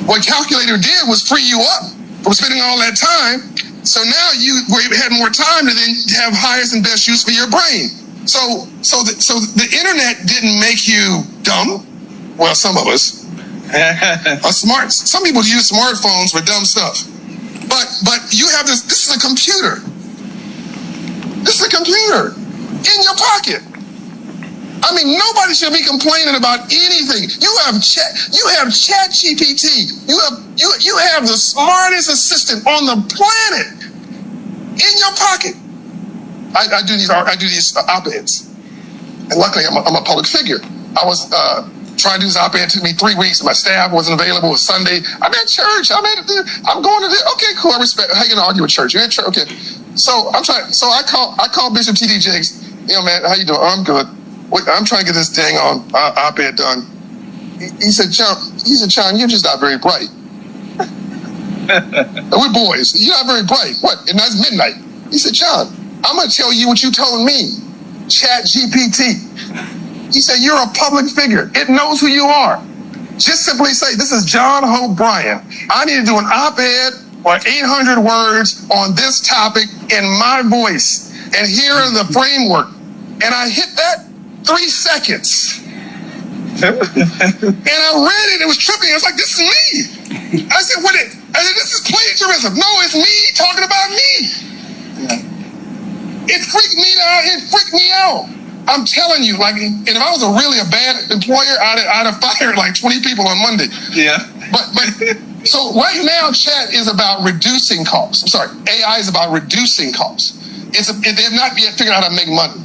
What calculator did was free you up from spending all that time. So now you had more time to then have highest and best use for your brain. So the internet didn't make you dumb. Well, some of us. Some people use smartphones for dumb stuff. But you have this is a computer. This is a computer in your pocket. I mean, nobody should be complaining about anything. You have ChatGPT. You have the smartest assistant on the planet in your pocket. I do these op-eds, and luckily I'm a public figure. I was trying to do this op-ed. It took me 3 weeks. My staff wasn't available. It was Sunday. I'm at church. I'm going to this. Okay, cool. I respect. How you gonna argue with church? You're at church. Okay. So I'm trying. So I call Bishop T.D. Jakes. Man, how you doing? Oh, I'm good. I'm trying to get this dang on op-ed done. He said, John, you're just not very bright. We're boys. You're not very bright. What? And that's midnight. He said, John, I'm going to tell you what you told me. ChatGPT. He said, you're a public figure. It knows who you are. Just simply say, this is John Hope Bryan. I need to do an op-ed or 800 words on this topic in my voice. And here are the framework. And I hit that 3 seconds. And I read it. It was tripping. I was like, this is me. I said, this is plagiarism. No, it's me talking about me. It freaked me out. It freaked me out. I'm telling you, like, and if I was a bad employer, I'd have fired like 20 people on Monday. Yeah. But so right now, chat is about reducing costs. I'm sorry, AI is about reducing costs. They've not yet figured out how to make money.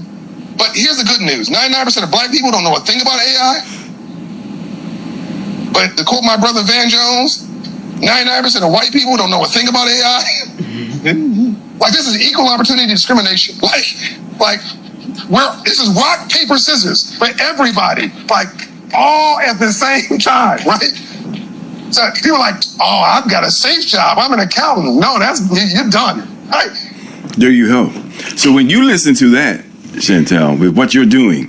But here's the good news: 99% of black people don't know a thing about AI. But to quote my brother Van Jones, 99% of white people don't know a thing about AI. Like, this is equal opportunity discrimination. This is rock, paper, scissors for everybody, like all at the same time, right? So people are like, oh, I've got a safe job. I'm an accountant. No, you're done, right? There you go. So when you listen to that, Shantel, with what you're doing,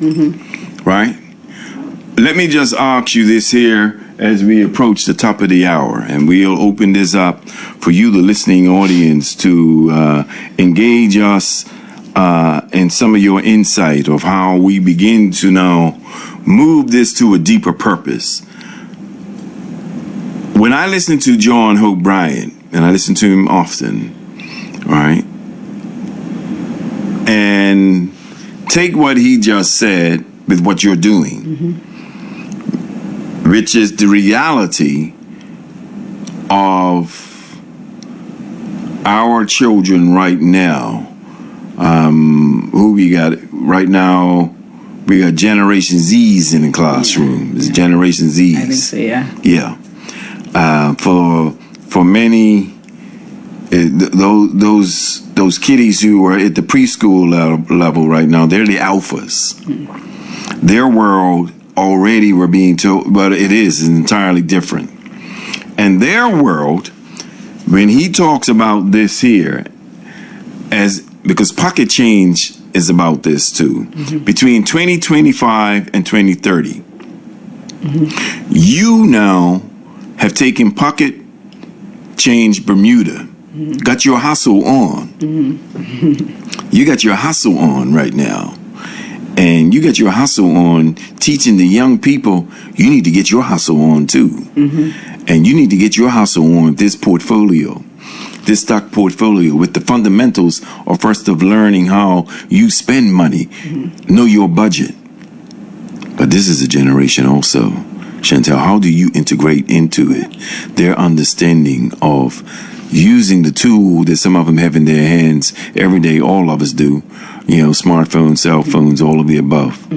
right? Let me just ask you this here as we approach the top of the hour, and we'll open this up for you, the listening audience, to engage us in some of your insight of how we begin to now move this to a deeper purpose. When I listen to John Hope Bryant, and I listen to him often, right, and take what he just said with what you're doing, which is the reality of our children right now. Who we got right now? We got Generation Z's in the classroom. It's Generation Z's. I think so, yeah. Yeah. For many, those kiddies who are at the preschool level right now, they're the alphas. Their world already, we're being told, but it is entirely different. And their world, when he talks about this here, because Pocket Change is about this too, between 2025 and 2030, you now have taken Pocket Change Bermuda, got your hustle on. You got your hustle on right now. And you get your hustle on teaching the young people, you need to get your hustle on too. And you need to get your hustle on this portfolio, this stock portfolio, with the fundamentals of first of learning how you spend money, know your budget. But this is a generation also, Shantel, how do you integrate into it their understanding of using the tool that some of them have in their hands every day, all of us do, smartphones, cell phones, all of the above.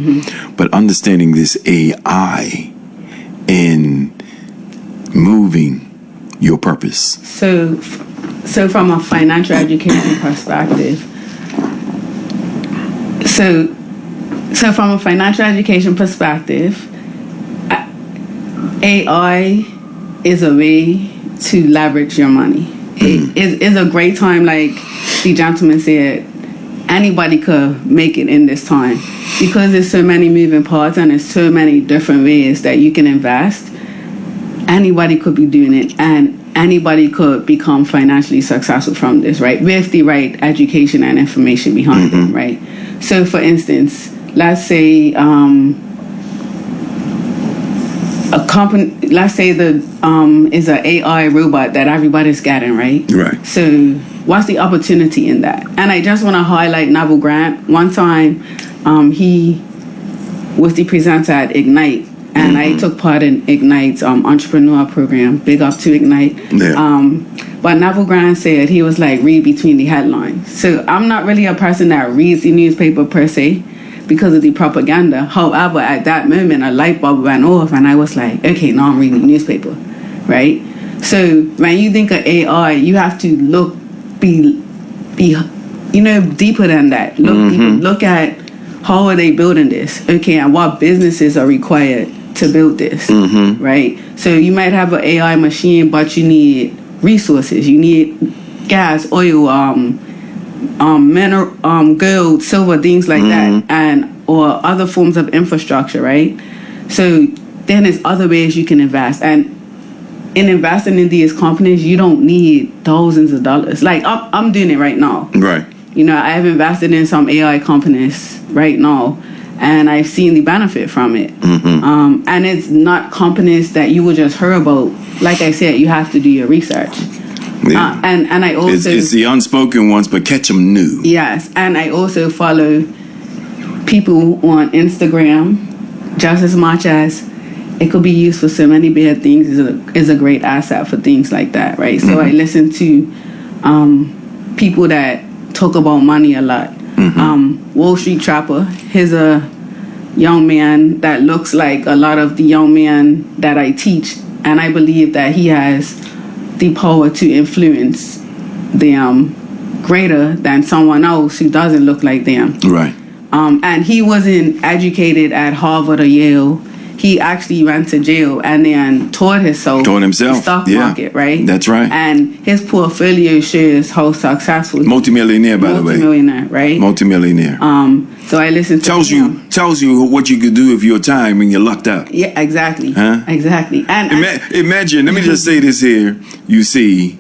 But understanding this AI in moving your purpose. So from a financial education perspective, so from a financial education perspective, AI is a way to leverage your money. It's a great time, like the gentleman said, anybody could make it in this time because there's so many moving parts and there's so many different ways that you can invest. Anybody could be doing it, and anybody could become financially successful from this, right? With the right education and information behind it, right? So for instance, let's say a company, let's say is an AI robot that everybody's getting, right? Right. So what's the opportunity in that? And I just want to highlight Neville Grant. One time, he was the presenter at Ignite, and I took part in Ignite's entrepreneur program. Big up to Ignite. Yeah. But Neville Grant said, he was like, read between the headlines. So I'm not really a person that reads the newspaper per se, because of the propaganda. However, at that moment, a light bulb went off, and I was like, okay, now I'm reading the newspaper, right? So when you think of AI, you have to be deeper than that. Look deeper. Look at how are they building this, okay, and what businesses are required to build this, right? So you might have an AI machine, but you need resources. You need gas, oil, mineral, gold, silver, things like that, or other forms of infrastructure, right? So then there's other ways you can invest, and in investing in these companies, you don't need thousands of dollars. Like I'm doing it right now, right? I have invested in some AI companies right now, and I've seen the benefit from it. And it's not companies that you would just hear about. Like I said, you have to do your research. Yeah. And I also... It's the unspoken ones, but catch them new. Yes, and I also follow people on Instagram just as much as it could be used for so many bad things. Is a great asset for things like that, right? So I listen to people that talk about money a lot. Wall Street Trapper, he's a young man that looks like a lot of the young men that I teach, and I believe that he has the power to influence them greater than someone else who doesn't look like them. Right. And he wasn't educated at Harvard or Yale. He actually went to jail and then taught himself the stock market, right? That's right. And his portfolio shows how successful. Multimillionaire, by the way. Multimillionaire, right? Multimillionaire. So I listened to him. Tells you what you could do with your time when you're lucked out. Yeah, exactly. Huh? Exactly. And imagine. Let me just say this here. You see,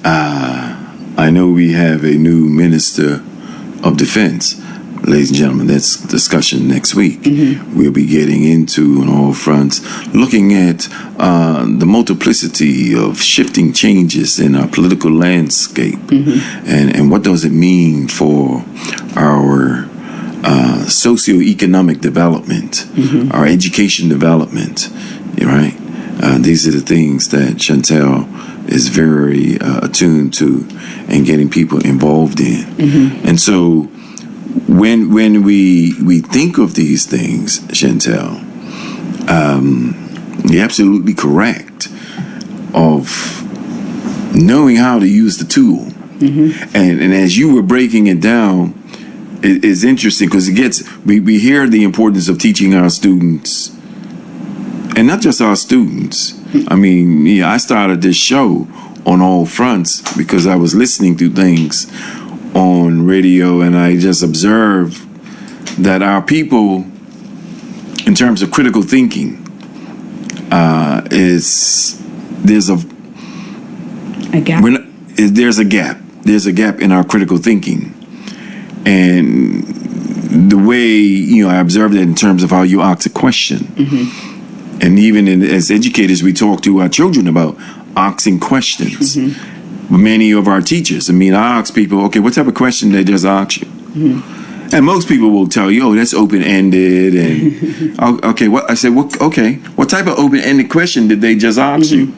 I know we have a new Minister of Defense. Ladies and gentlemen, that's discussion next week. We'll be getting into on all fronts, looking at the multiplicity of shifting changes in our political landscape, and what does it mean for our socioeconomic development, our education development, right? These are the things that Shantel is very attuned to and getting people involved in. And so when we think of these things, Shantel, you're absolutely correct of knowing how to use the tool. And as you were breaking it down, it's interesting because we hear the importance of teaching our students, and not just our students. I mean, I started this show on all fronts because I was listening to things on radio, and I just observed that our people, in terms of critical thinking, there's a gap. There's a gap. There's a gap in our critical thinking, and the way I observed it in terms of how you ask a question, and even as educators, we talk to our children about asking questions. Many of our teachers, I ask people, okay, what type of question they just ask you? And most people will tell you, oh, that's open-ended. And okay, what type of open-ended question did they just ask you?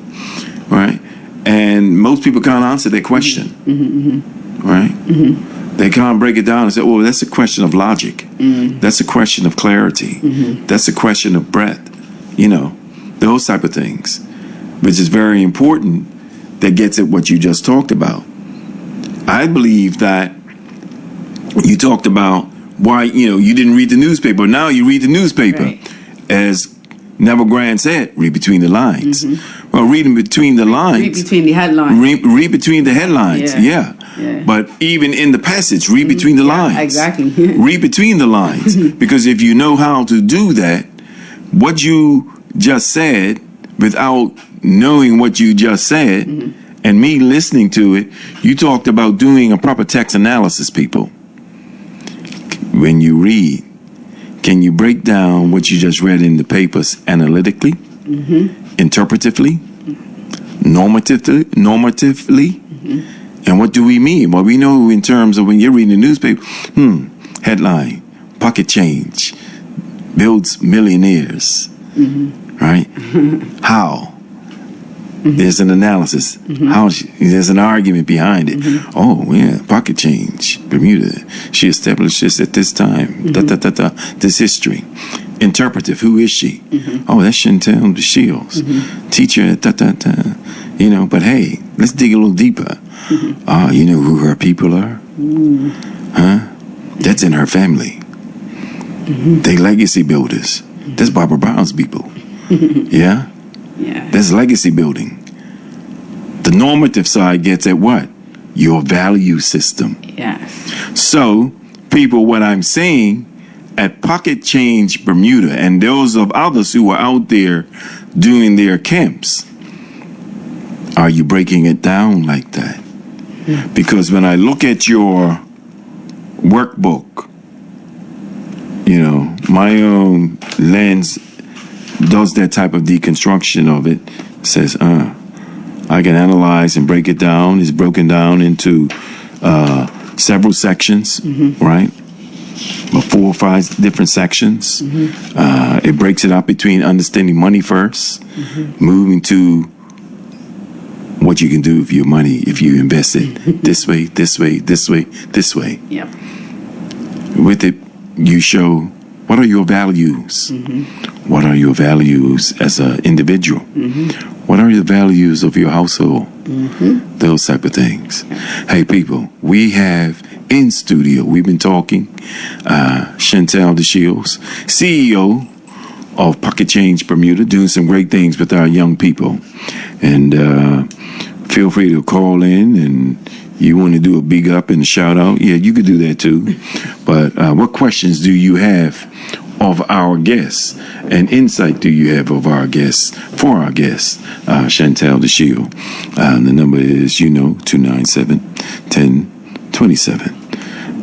Right? And most people can't answer that question. Right? They can't break it down and say, oh, that's a question of logic. That's a question of clarity. That's a question of breadth. Those type of things, which is very important. That gets at what you just talked about. I believe that you talked about why you didn't read the newspaper. Now you read the newspaper, right. As Neville Grant said, read between the lines. Well, reading between the lines. Read between the headlines. Read between the headlines. Yeah. But even in the passage, read between the lines. Exactly. Read between the lines, because if you know how to do that, what you just said, without knowing what you just said, and me listening to it, you talked about doing a proper text analysis, people. When you read, can you break down what you just read in the papers analytically, interpretively, normatively? And what do we mean? Well, we know in terms of when you're reading the newspaper, headline, Pocket Change builds millionaires. Right? How? There's an analysis. How? There's an argument behind it. Oh, yeah, Pocket Change, Bermuda. She established this at this time. This history. Interpretive. Who is she? Oh, that's Shantel DeShield. Teacher. But hey, let's dig a little deeper. You know who her people are? Huh? That's in her family. They legacy builders. That's Barbara Brown's people. Yeah? That's legacy building. The normative side gets at what? Your value system. Yes. So, people, what I'm saying, at Pocket Change Bermuda, and those of others who are out there doing their camps, are you breaking it down like that? Because when I look at your workbook, My lens does that type of deconstruction of it. Says, I can analyze and break it down. It's broken down into several sections, right? About 4 or 5 different sections. It breaks it up between understanding money first, moving to what you can do with your money if you invest it this way, this way, this way, this way. Yep. With it, you show what are your values? What are your values as an individual? What are the values of your household? Those type of things. Hey, people, we have in studio, we've been talking, Shantel DeShield, CEO of Pocket Change Bermuda, doing some great things with our young people. And feel free to call in, and you want to do a big up and a shout out, yeah, you could do that too. But what questions do you have of our guests, and insight do you have of our guests, for our guests, Shantel DeShield? The number is, 297-1027,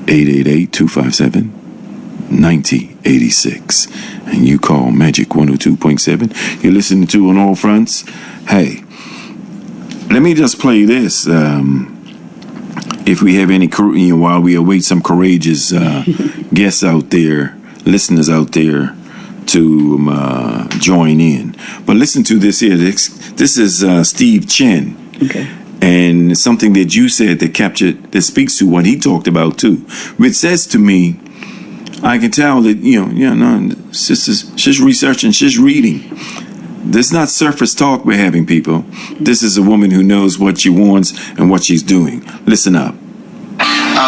888-257-9086. And you call Magic 102.7. You're listening to On All Fronts. Hey, let me just play this. If we have any, while we await some courageous guests out there, listeners out there to join in. But listen to this here. This is Steve Chen. Okay. And something that you said that speaks to what he talked about too, which says to me, I can tell that, she's researching, she's reading. This is not surface talk we're having, people. This is a woman who knows what she wants and what she's doing. Listen up.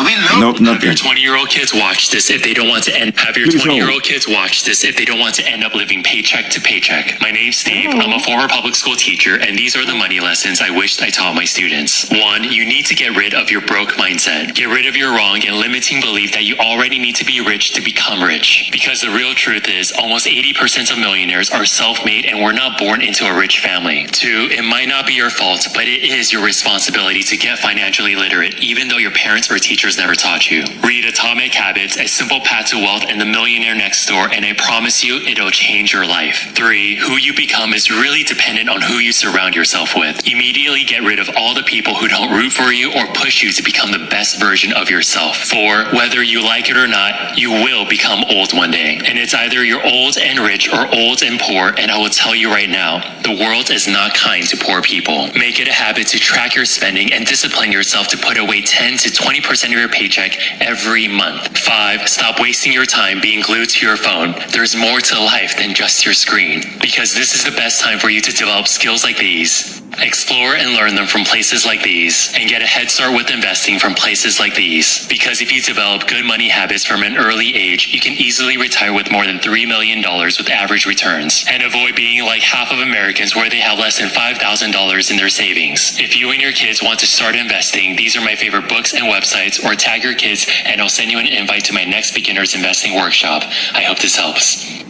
We know have your 20-year-old kids watch this if they don't want to end. Have your 20-year-old kids watch this if they don't want to end up living paycheck to paycheck. My name's Steve. I'm a former public school teacher, and these are the money lessons I wished I taught my students. 1, you need to get rid of your broke mindset. Get rid of your wrong and limiting belief that you already need to be rich to become rich. Because the real truth is, almost 80% of millionaires are self-made and were not born into a rich family. 2, it might not be your fault, but it is your responsibility to get financially literate, even though your parents or teachers never taught you. Read Atomic Habits, A Simple Path to Wealth, and The Millionaire Next Door, and I promise you, it'll change your life. 3, who you become is really dependent on who you surround yourself with. Immediately get rid of all the people who don't root for you or push you to become the best version of yourself. 4, whether you like it or not, you will become old one day. And it's either you're old and rich or old and poor, and I will tell you right now, the world is not kind to poor people. Make it a habit to track your spending and discipline yourself to put away 10 to 20% of your paycheck every month. 5, stop wasting your time being glued to your phone. There's more to life than just your screen. Because this is the best time for you to develop skills like these. Explore and learn them from places like these, and get a head start with investing from places like these. Because if you develop good money habits from an early age, you can easily retire with more than $3 million with average returns, and avoid being like half of Americans where they have less than $5,000 in their savings. If you and your kids want to start investing, these are my favorite books and websites, or tag your kids and I'll send you an invite to my next beginner's investing workshop. I hope this helps.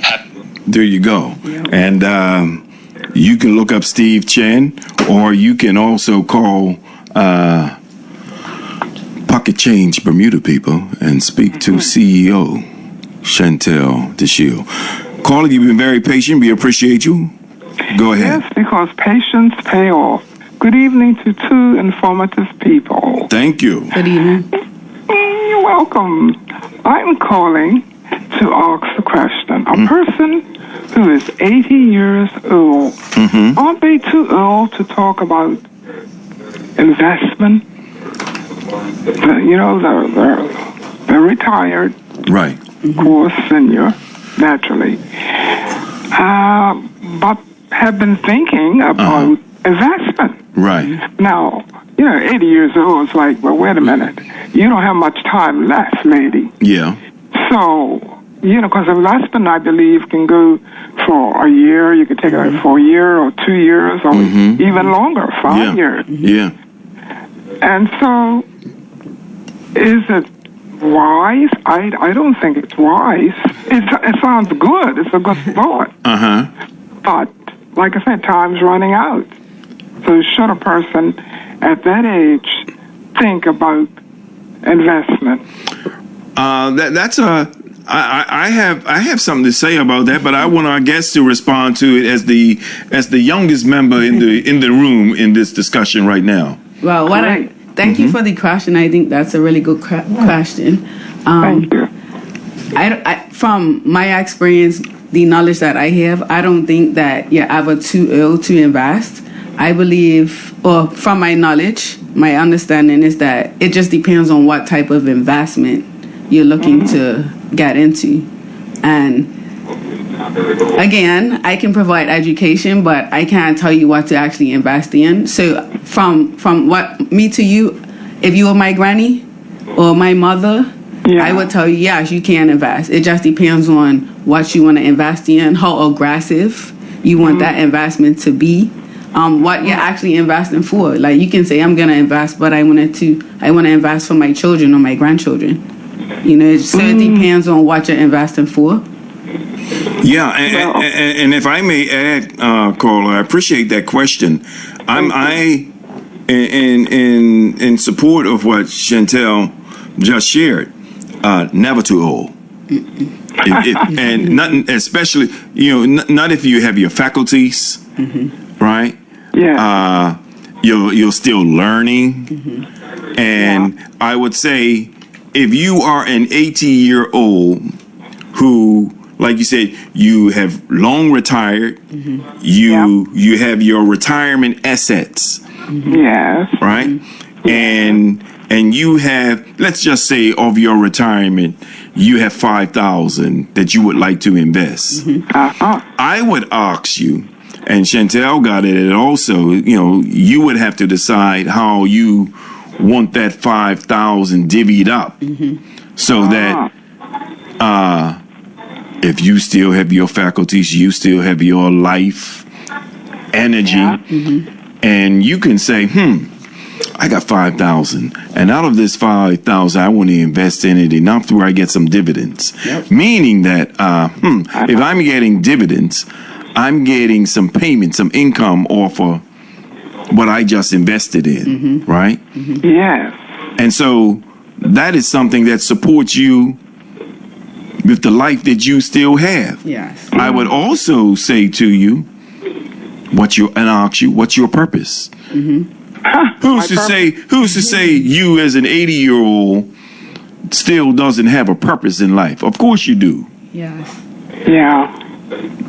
There you go. And you can look up Steve Chen, or you can also call Pocket Change Bermuda, people, and speak to CEO Shantel DeShield. Caller, you've been very patient. We appreciate you. Go ahead. Yes, because patience pay off. Good evening to 2 informative people. Thank you. Good evening. You're welcome. I'm calling to ask a question. A person who is 80 years old, aren't they too old to talk about investment? They're retired. Right. Of course, senior, naturally. But have been thinking about investment. Right. Now, 80 years old, it's like, well, wait a minute. You don't have much time left, lady. Yeah. So, because investment, I believe, can go for a year. You could take it for a year or 2 years or even longer, 5 years. Yeah. And so, is it wise? I don't think it's wise. It sounds good. It's a good thought. But, like I said, time's running out. So should a person at that age think about investment? I have something to say about that, but I want our guests to respond to it as the youngest member in the room in this discussion right now. Well, thank you for the question. I think that's a really good question. Thank you. I from my experience, the knowledge that I have, I don't think that you're ever too ill to invest. I believe, or from my knowledge, my understanding is that it just depends on what type of investment you're looking to get into. And again, I can provide education, but I can't tell you what to actually invest in. So from what me to you, if you were my granny or my mother, I would tell you, yes, you can invest. It just depends on what you want to invest in, how aggressive you want that investment to be, what you're actually investing for. Like, you can say, I'm going to invest, but I want to invest for my children or my grandchildren. You know, so it depends on what you're investing for. Yeah, and if I may add, Carl, I appreciate that question. In support of what Shantel just shared. Never too old. And nothing, especially, not if you have your faculties, right? Yeah. You're still learning. And I would say, if you are an 80-year-old who, like you said, you have long retired, you have your retirement assets. Yes. Right? And you have, let's just say, of your retirement, you have $5,000 that you would like to invest. I would ask you, and Shantel got it also, you would have to decide how you want that $5,000 divvied up, so that if you still have your faculties, you still have your life energy, and you can say, I got $5,000, and out of this $5,000, I want to invest in it enough to where I get some dividends. Meaning that if I'm getting dividends, I'm getting some payment, some income off of what I just invested in, right? Yes. And so that is something that supports you with the life that you still have. Yes. I would also say to you, and ask you, what's your purpose? Who's to say you as an 80-year-old still doesn't have a purpose in life? Of course you do. Yes. Yeah.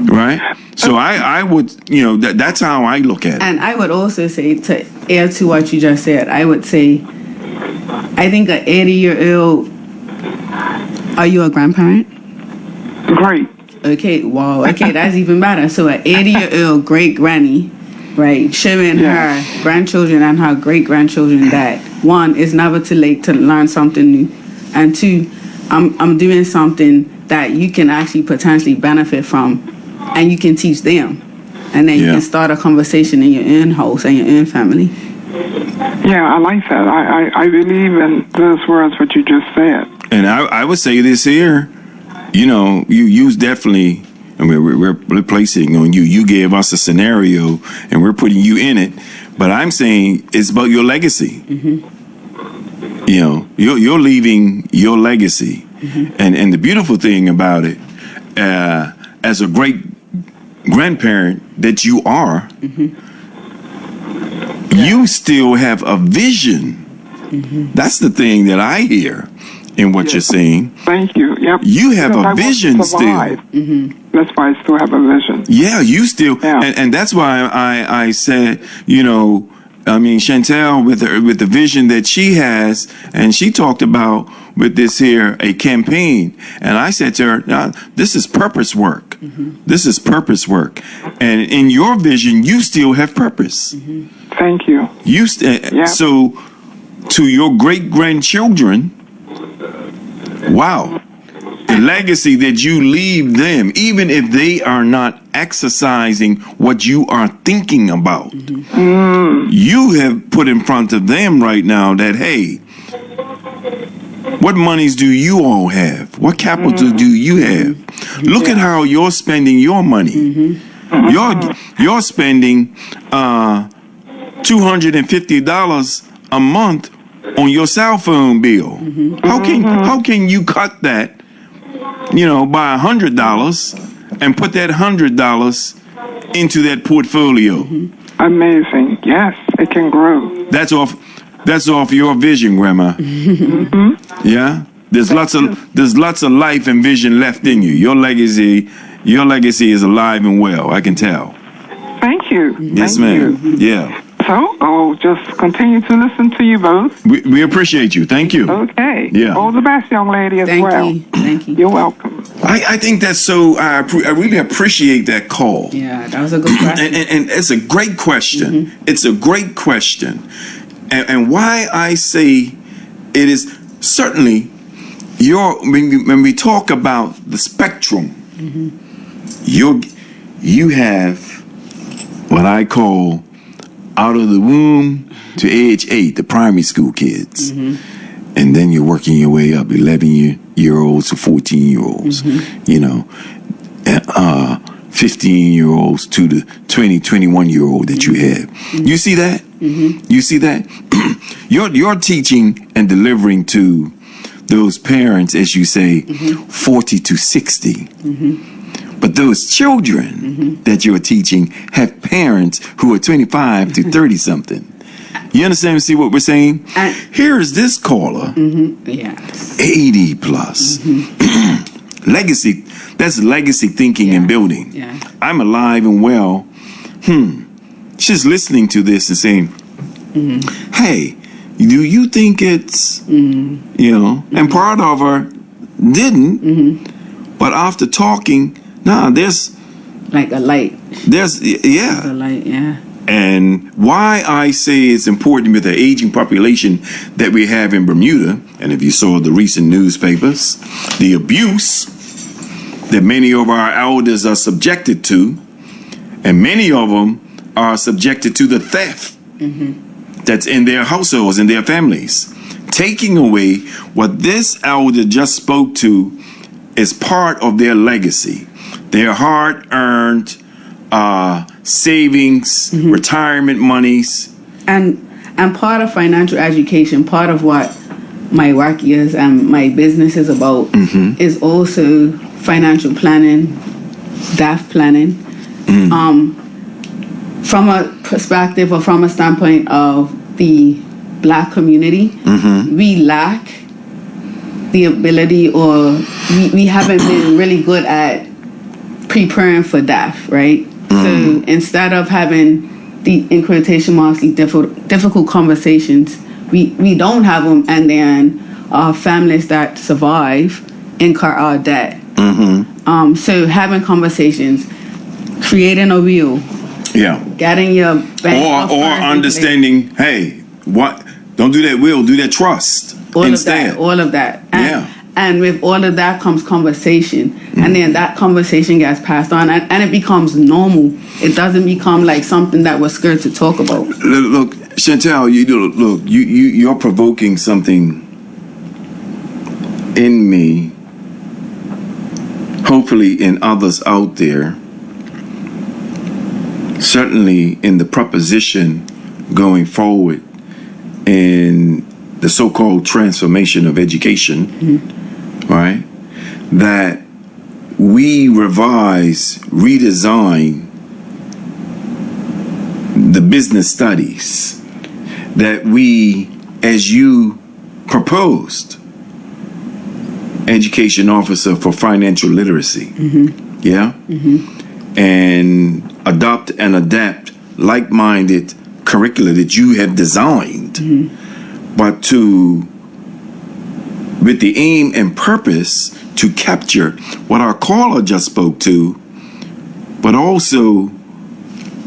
Right? So I would, that's how I look at it. And I would also say, to add to what you just said, I would say, I think an 80-year-old, are you a grandparent? Great. Okay, wow. Okay, that's even better. So an 80-year-old great granny, right, showing her grandchildren and her great-grandchildren that, one, it's never too late to learn something new, and two, I'm doing something that you can actually potentially benefit from, and you can teach them, and then you can start a conversation in your own house and your own family. Yeah, I like that. I believe in those words what you just said. And I would say this here, you definitely, I mean, we're placing on you. You gave us a scenario, and we're putting you in it. But I'm saying it's about your legacy. You're leaving your legacy. And the beautiful thing about it, as a great grandparent that you are, you still have a vision. That's the thing that I hear in what you're saying. Thank you. Yep. You have a vision still. That's why I still have a vision. Yeah, you still, and that's why I said, Shantel with the vision that she has, and she talked about with this here, a campaign. And I said to her, this is purpose work. This is purpose work. And in your vision, you still have purpose. Thank you. So to your great-grandchildren, wow, the legacy that you leave them, even if they are not exercising what you are thinking about, you have put in front of them right now that, hey, what monies do you all have? What capital do you have? Look at how you're spending your money. You're spending $250 a month on your cell phone bill. How can you cut that buy $100 and put that $100 into that portfolio. Amazing. Yes, it can grow. That's off your vision, Grandma. Yeah? There's lots of life and vision left in you. Your legacy is alive and well, I can tell. Thank you. Yes, ma'am. Yeah. So I'll just continue to listen to you both. We appreciate you. Thank you. Okay. Yeah. All the best, young lady, as well. Thank you. You're welcome. I think that's so. I really appreciate that call. Yeah, that was a good question. And it's a great question. It's a great question. And why I say it is certainly when we talk about the spectrum, you have what I call out of the womb to age 8, the primary school kids. And then you're working your way up, 11-year-olds to 14-year-olds, 15-year-olds to the 21-year-old that you have. You see that? You see that? You're teaching and delivering to those parents, as you say, 40 to 60. But those children that you're teaching have parents who are 25 to 30-something. You understand and see what we're saying? Here is this caller, 80 plus. Legacy, that's legacy thinking and building. Yeah. I'm alive and well. She's listening to this and saying, hey, do you think it's, and part of her didn't, but after talking, there's like a light. There's, yeah. A light, yeah. And why I say it's important with the aging population that we have in Bermuda, and if you saw the recent newspapers, the abuse that many of our elders are subjected to, and many of them are subjected to the theft that's in their households, in their families. Taking away what this elder just spoke to is part of their legacy, their hard-earned savings, retirement monies. And part of financial education, part of what my work is and my business is about is also financial planning, staff planning. From a perspective or from a standpoint of the Black community, we lack the ability, or we haven't been really good at preparing for death, right? So instead of having the, in quotation marks, the difficult conversations, we don't have them, and then our families that survive incur our debt. So having conversations, creating a will, getting your bank or understanding, hey, what? Don't do that will, do that trust instead. All of that. And with all of that comes conversation, and then that conversation gets passed on, and it becomes normal. It doesn't become like something that we're scared to talk about. Look, Shantel, you're provoking something in me, hopefully in others out there, certainly in the proposition going forward in the so-called transformation of education, right? That we revise, redesign the business studies that we, as you proposed, education officer for financial literacy, and adopt and adapt like-minded curricula that you have designed, but with the aim and purpose to capture what our caller just spoke to, but also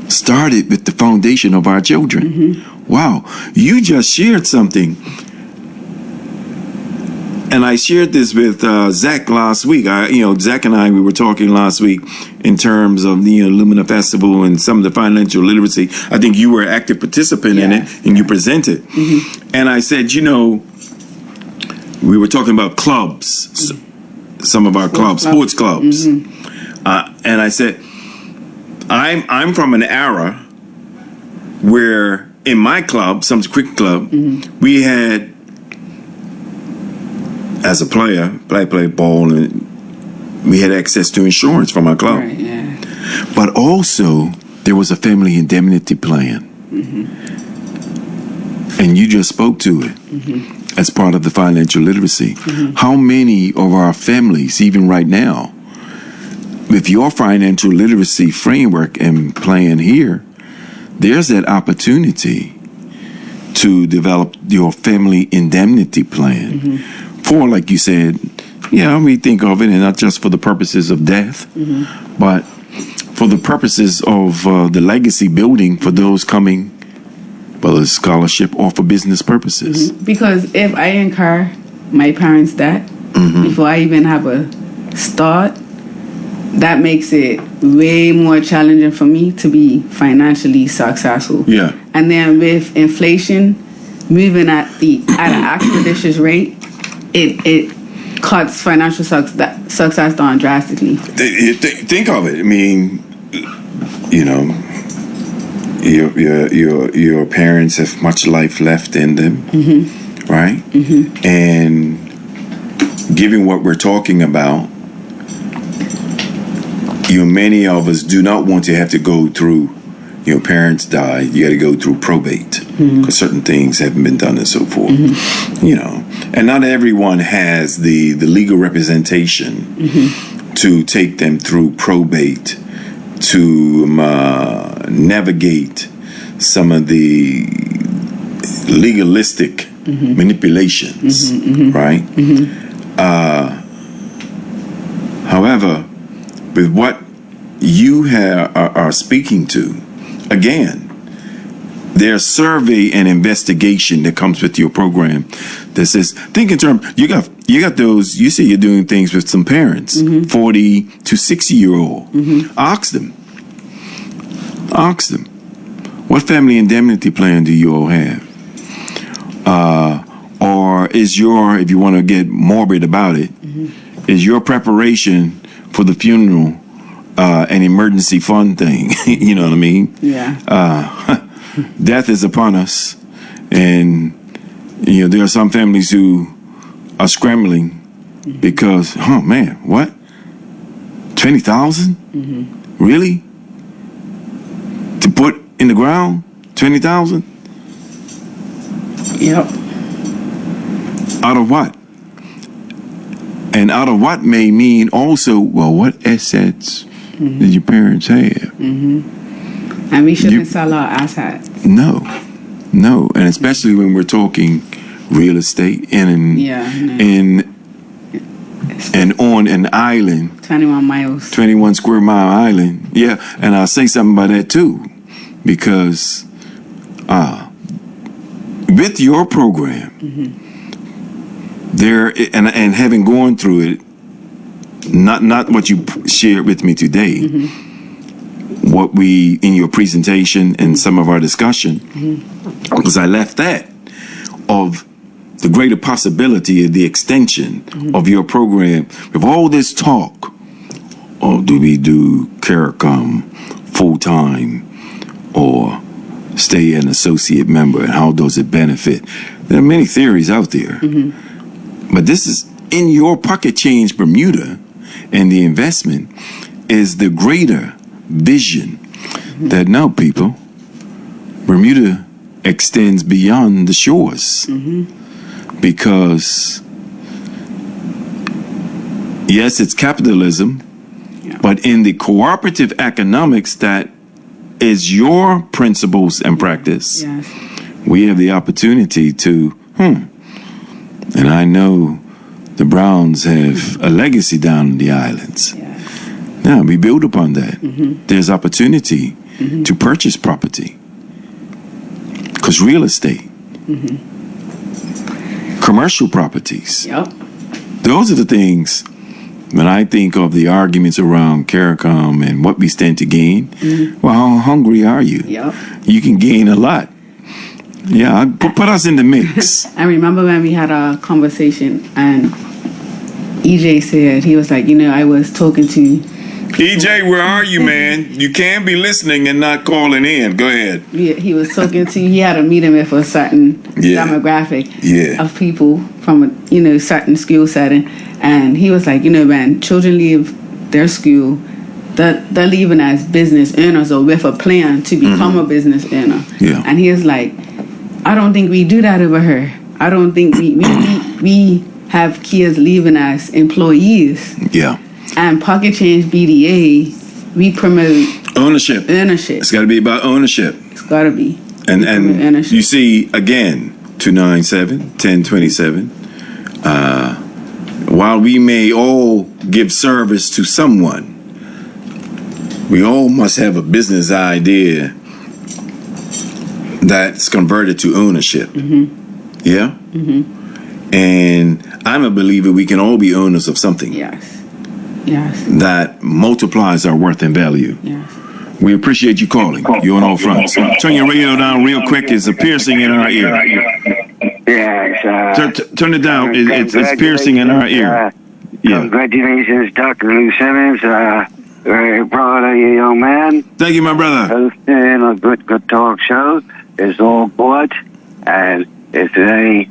started with the foundation of our children. Wow, you just shared something. And I shared this with Zach last week. Zach and I, we were talking last week in terms of the Lumina Festival and some of the financial literacy. I think you were an active participant in it, and you presented. And I said, we were talking about clubs, some of our clubs, sports clubs. And I said, I'm from an era where in my club, some cricket club, we had, as a player, play ball, and we had access to insurance from our club. Right, yeah. But also, there was a family indemnity plan. And you just spoke to it as part of the financial literacy. How many of our families, even right now, with your financial literacy framework and plan here, there's that opportunity to develop your family indemnity plan for, like you said, we think of it, and not just for the purposes of death, but for the purposes of the legacy building for those coming, whether it's scholarship or for business purposes. Because if I incur my parents' debt before I even have a start, that makes it way more challenging for me to be financially successful. Yeah. And then with inflation moving at an expeditious rate, it cuts financial success down drastically. Think of it. I mean, your parents have much life left in them, right? And given what we're talking about, many of us do not want to have to go through, your parents died, you got to go through probate because certain things haven't been done and so forth. And not everyone has the legal representation to take them through probate, to navigate some of the legalistic manipulations, right? However, with what you are speaking to, again, there's survey and investigation that comes with your program that says, think in terms, you got those, you say you're doing things with some parents, 40 to 60-year-old. Ask them, what family indemnity plan do you all have? Or is if you want to get morbid about it, is your preparation for the funeral an emergency fund thing? You know what I mean? Yeah. Death is upon us, and there are some families who are scrambling because, oh man, what? 20,000? Really? To put in the ground? 20,000? Yep. Out of what? And out of what may mean also, well, what assets did your parents have? And we shouldn't sell our assets. No. And especially when we're talking real estate and on an island. 21 miles. 21 square mile island. Yeah, and I'll say something about that too. Because with your program, there, and having gone through it, not what you shared with me today, what we, in your presentation and some of our discussion, because I left that of the greater possibility of the extension of your program. With all this talk, do we do CARICOM full-time or stay an associate member, and how does it benefit? There are many theories out there. But this is in your Pocket Change Bermuda, and the investment is the greater vision that now, people, Bermuda extends beyond the shores. Because, yes, it's capitalism, but in the cooperative economics that is your principles and practice, we have the opportunity to, and I know the Browns have a legacy down in the islands. Now, we build upon that. There's opportunity to purchase property. Because real estate, commercial properties, those are the things, when I think of the arguments around CARICOM and what we stand to gain, well, how hungry are you? You can gain a lot. Yeah, put us in the mix. I remember when we had a conversation and EJ said, he was like, I was talking to EJ, where are you, man? You can't be listening and not calling in. Go ahead. Yeah, he was talking to. He had a meeting with a certain demographic of people from a certain school setting, and he was like, man, children leave their school. They're leaving as business earners or with a plan to become a business earner. Yeah. And he was like, I don't think we do that over here. I don't think we have kids leaving as employees. Yeah. And Pocket Change BDA, we promote ownership. It's got to be about ownership. It's got to be. And you see, again, 297-1027, while we may all give service to someone, we all must have a business idea that's converted to ownership. Yeah? And I'm a believer we can all be owners of something. Yes. That multiplies our worth and value. Yes. We appreciate you calling. You're on all fronts. Turn your radio down real quick. It's a piercing in our ear. Yes. Turn it down. It's piercing in our ear. Congratulations, Dr. Lou Simmons. Very proud of you, young man. Thank you, my brother. Hosting a good talk show. It's all good, and it's very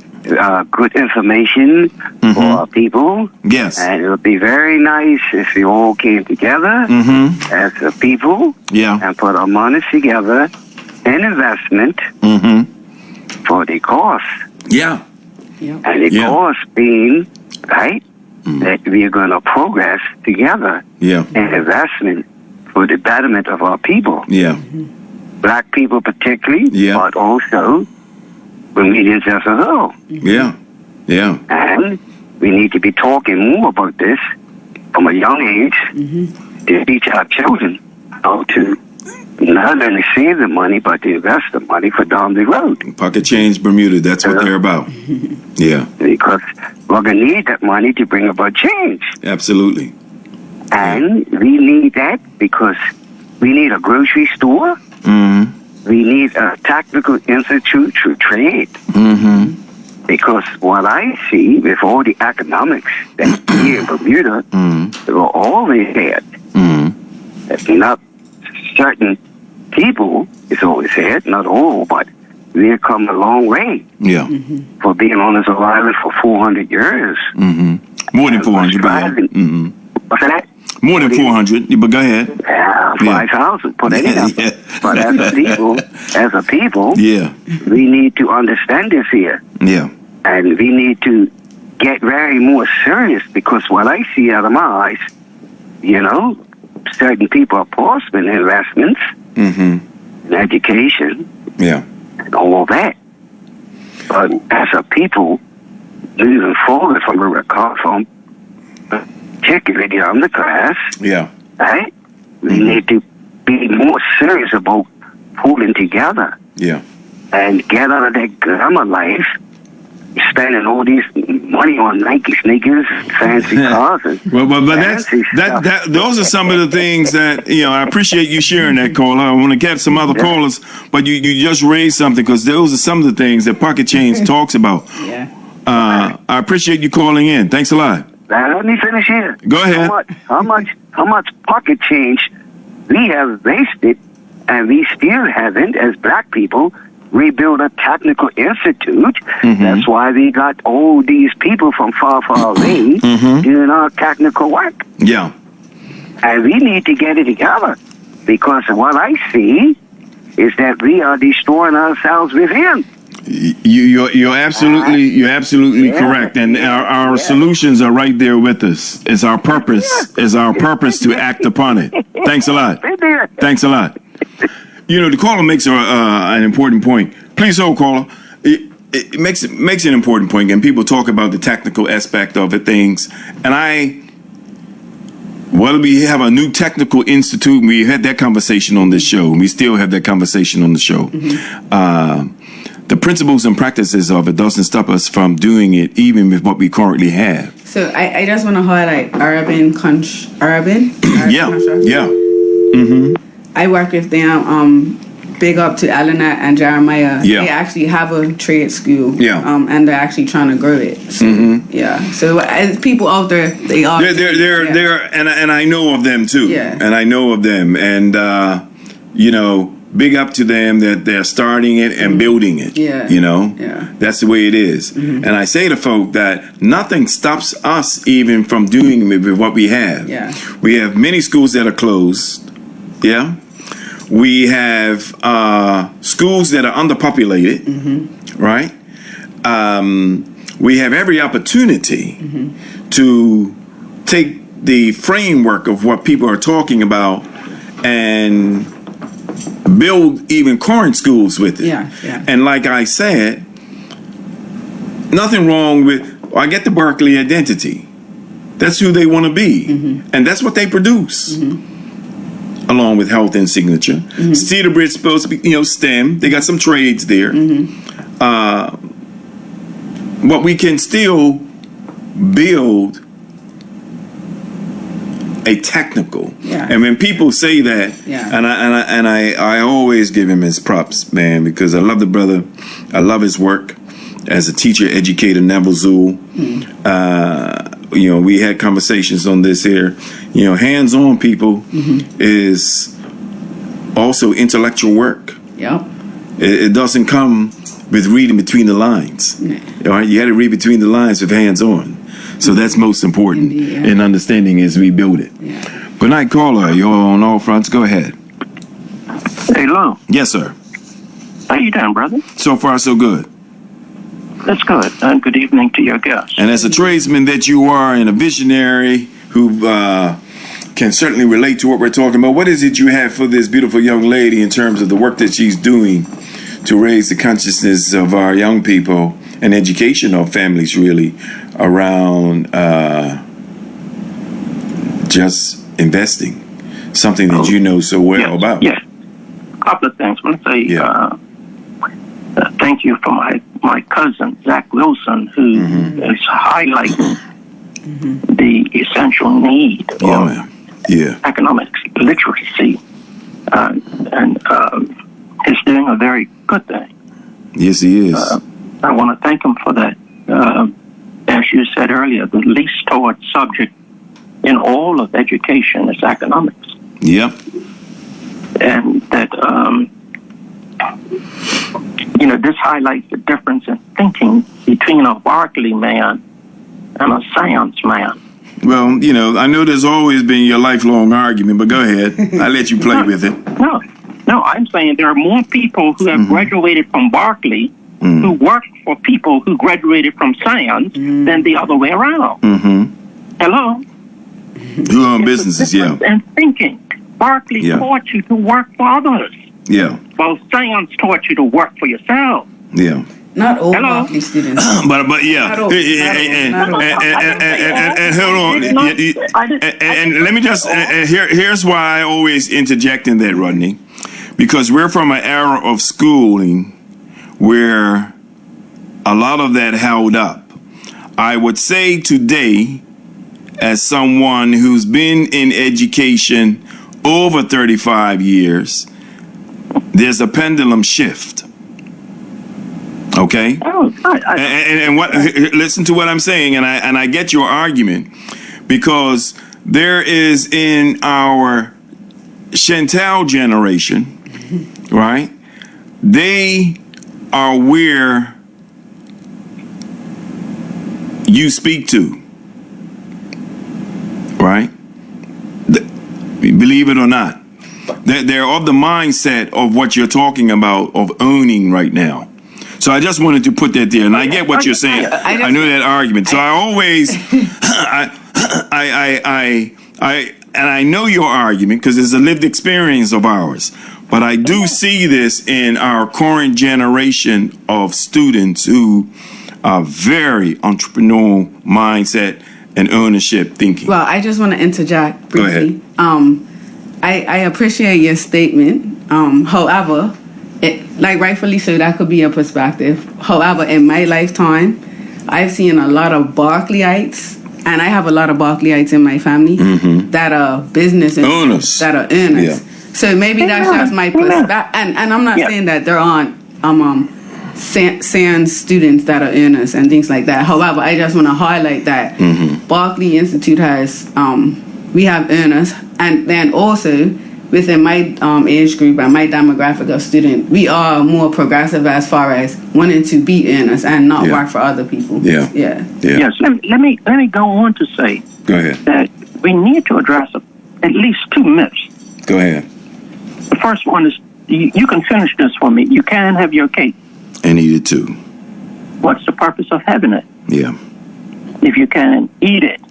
good information for our people. Yes. And it would be very nice if we all came together as a people and put our money together in investment for the cost. Yeah. And the cost being, right, that we are going to progress together in investment for the betterment of our people. Yeah. Black people particularly, but also Bermudians as a whole. Yeah. And we need to be talking more about this from a young age to teach our children how to not only save the money, but to invest the money for down the road. Pocket Change Bermuda, that's what they're about. Yeah. Because we're going to need that money to bring about change. Absolutely. And we need that because we need a grocery store. We need a technical institute to trade. Because what I see with all the economics that's here in Bermuda, they were always had. That's not certain people, it's always had, not all, but we've come a long way. Yeah. For being on this island for 400 years. More than 400, What's that? More than 400, but go ahead. 5,000, put anything. But as a people, we need to understand this here. Yeah. And we need to get very more serious because what I see out of my eyes, certain people are prospering in investments, in education, and all that. But as a people, moving forward from where we come from, particularly the underclass, right? We need to be more serious about pulling together. And get out of that glamour life, spending all this money on Nike sneakers, fancy cars. And but those are some of the things that, I appreciate you sharing that, caller. I want to get some other callers, but you just raised something because those are some of the things that Pocket Change talks about. I appreciate you calling in. Thanks a lot. Let me finish here. Go ahead. How much pocket change we have wasted, and we still haven't, as black people, rebuild a technical institute. That's why we got all these people from far away doing our technical work. Yeah. And we need to get it together because what I see is that we are destroying ourselves within. You're absolutely correct, and our solutions are right there with us. It's our purpose. It's our purpose to act upon it. Thanks a lot. Thanks a lot. The caller makes an important point. Please hold, caller. It makes an important point, and people talk about the technical aspect of it, things, and whether we have a new technical institute, we had that conversation on this show, and we still have that conversation on the show. The principles and practices of it doesn't stop us from doing it, even with what we currently have. So I just want to highlight urban construction. Yeah. I work with them big up to Eleanor and Jeremiah. Yeah. They actually have a trade school. Yeah. And they're actually trying to grow it. So, yeah. So as people out there, they are. They're and I know of them too. Yeah. And I know of them, and you know, big up to them that they're starting it and building it. Yeah. You know. Yeah. That's the way it is. And I say to folk that nothing stops us even from doing with what we have. Yeah. We have many schools that are closed. Yeah. We have schools that are underpopulated, right? We have every opportunity to take the framework of what people are talking about and build even current schools with it. Yeah, yeah. And like I said, nothing wrong with, I get the Berkeley identity. That's who they want to be. And that's what they produce. Along with health and signature. Cedar Bridge is supposed to be, you know, STEM. They got some trades there. But we can still build a technical. Yeah. And when people say that, and I always give him his props, man, because I love the brother. I love his work as a teacher, educator, Neville Zool. You know, we had conversations on this here. You know, hands-on people is also intellectual work. Yep. It doesn't come with reading between the lines. All right, you got to read between the lines with hands-on. So that's most important in understanding as we build it. Good night, caller. You're on all fronts. Go ahead. Hey, Lou. Yes, sir. How you doing, brother? So far, so good. That's good. And good evening to your guests. And as a tradesman that you are and a visionary who can certainly relate to what we're talking about, what is it you have for this beautiful young lady in terms of the work that she's doing to raise the consciousness of our young people and education of families really around just investing, something that you know so well about? Yeah, a couple of things. I want to say thank you for my cousin, Zach Wilson, who is highlighting the essential need of economic literacy, and is doing a very good thing. Yes, he is. I want to thank him for that. As you said earlier, the least taught subject in all of education is economics. Yep. And that, you know, this highlights the difference in thinking between a Berkeley man and a science man. Well, you know, I know there's always been your lifelong argument, but go ahead. I'll let you play with it. No, I'm saying there are more people who have graduated from Berkeley who work for people who graduated from science than the other way around. Hello? Who own businesses, And thinking. Berkeley taught you to work for others. Yeah. While science taught you to work for yourself. Yeah. Not all Berkeley students. But yeah. And hold on. And let me just, here's why I always interject in that, Rodney. Because we're from an era of schooling where a lot of that held up. I would say today, as someone who's been in education over 35 years, there's a pendulum shift. Okay? And what? Listen to what I'm saying, and I get your argument, because there is in our Shantel generation, right? They are where you speak to, right? Believe it or not, they're of the mindset of what you're talking about, of owning right now. So I just wanted to put that there, and I get what you're saying. I know that argument. So I always, I know your argument because it's a lived experience of ours. But I do see this in our current generation of students who are very entrepreneurial mindset and ownership thinking. Well, I just want to interject briefly. Go ahead. I appreciate your statement. However, like rightfully so, that could be a perspective. However, in my lifetime, I've seen a lot of Berkeleyites, and I have a lot of Berkeleyites in my family that are business owners, that are earners. So maybe that's just my perspective. And I'm not saying that there aren't SANS students that are earners and things like that. However, I just want to highlight that Berkeley Institute has, we have earners, and then also within my age group and my demographic of student, we are more progressive as far as wanting to be earners and not work for other people. Yes, let me go on to say that we need to address at least two myths. Go ahead. The first one is, you can finish this for me. You can have your cake and eat it too. What's the purpose of having it? Yeah. If you can eat it.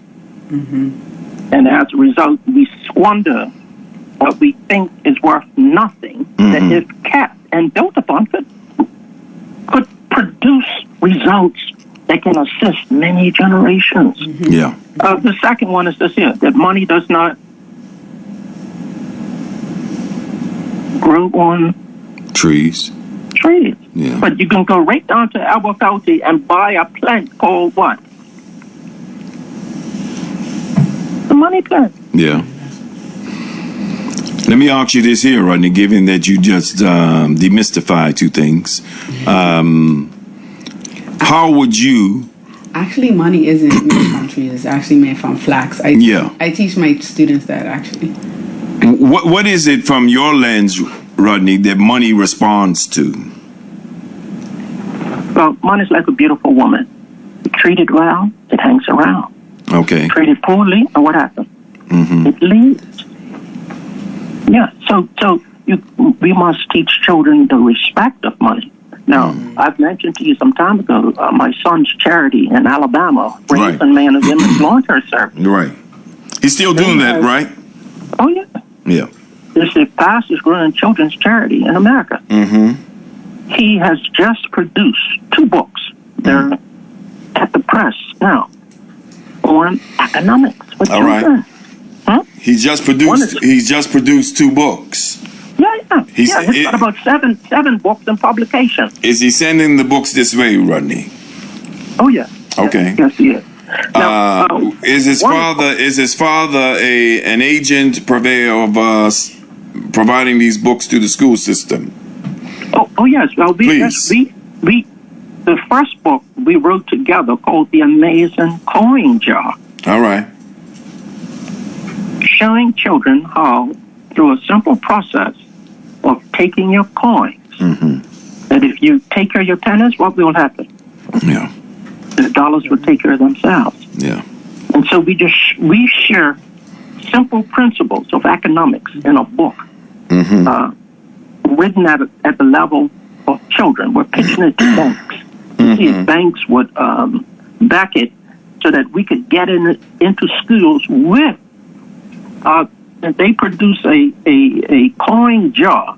And as a result, we squander what we think is worth nothing, that if kept and built upon could produce results that can assist many generations. Yeah. The second one is this here, that money does not grow on trees. Yeah. But you can go right down to Albuquerque and buy a plant called what? The money plant. Yeah. Let me ask you this here, Rodney, given that you just demystified two things. How would you... Actually, money isn't made from trees. It's actually made from flax. I teach my students that, actually. What is it from your lens, Rodney, that money responds to? Well, money's like a beautiful woman. You treat it well, it hangs around. Okay. Treat it poorly, and what happens? It leaves. Yeah, so we must teach children the respect of money. Now, I've mentioned to you some time ago, my son's charity in Alabama, raising men and women's long-term service. Right. He's still doing that, right? Oh, yeah. Yeah. It's the fastest growing children's charity in America. He has just produced 2 books. They're at the press now on economics. All right. He's just produced 2 books. Yeah. He's got about seven books in publication. Is he sending the books this way, Rodney? Oh yeah. Okay. Yes, he is. Now, is his father an agent, purveyor of providing these books to the school system? Oh yes. Well, Please. The first book we wrote together called The Amazing Coin Jar. All right. Showing children how, through a simple process of taking your coins, that if you take care of your pennies, what will happen? Yeah. The dollars will take care of themselves. Yeah. And so we share simple principles of economics in a book, written at the level of children. We're pitching it to banks. See if banks would back it so that we could get into schools with. They produce a coin jar.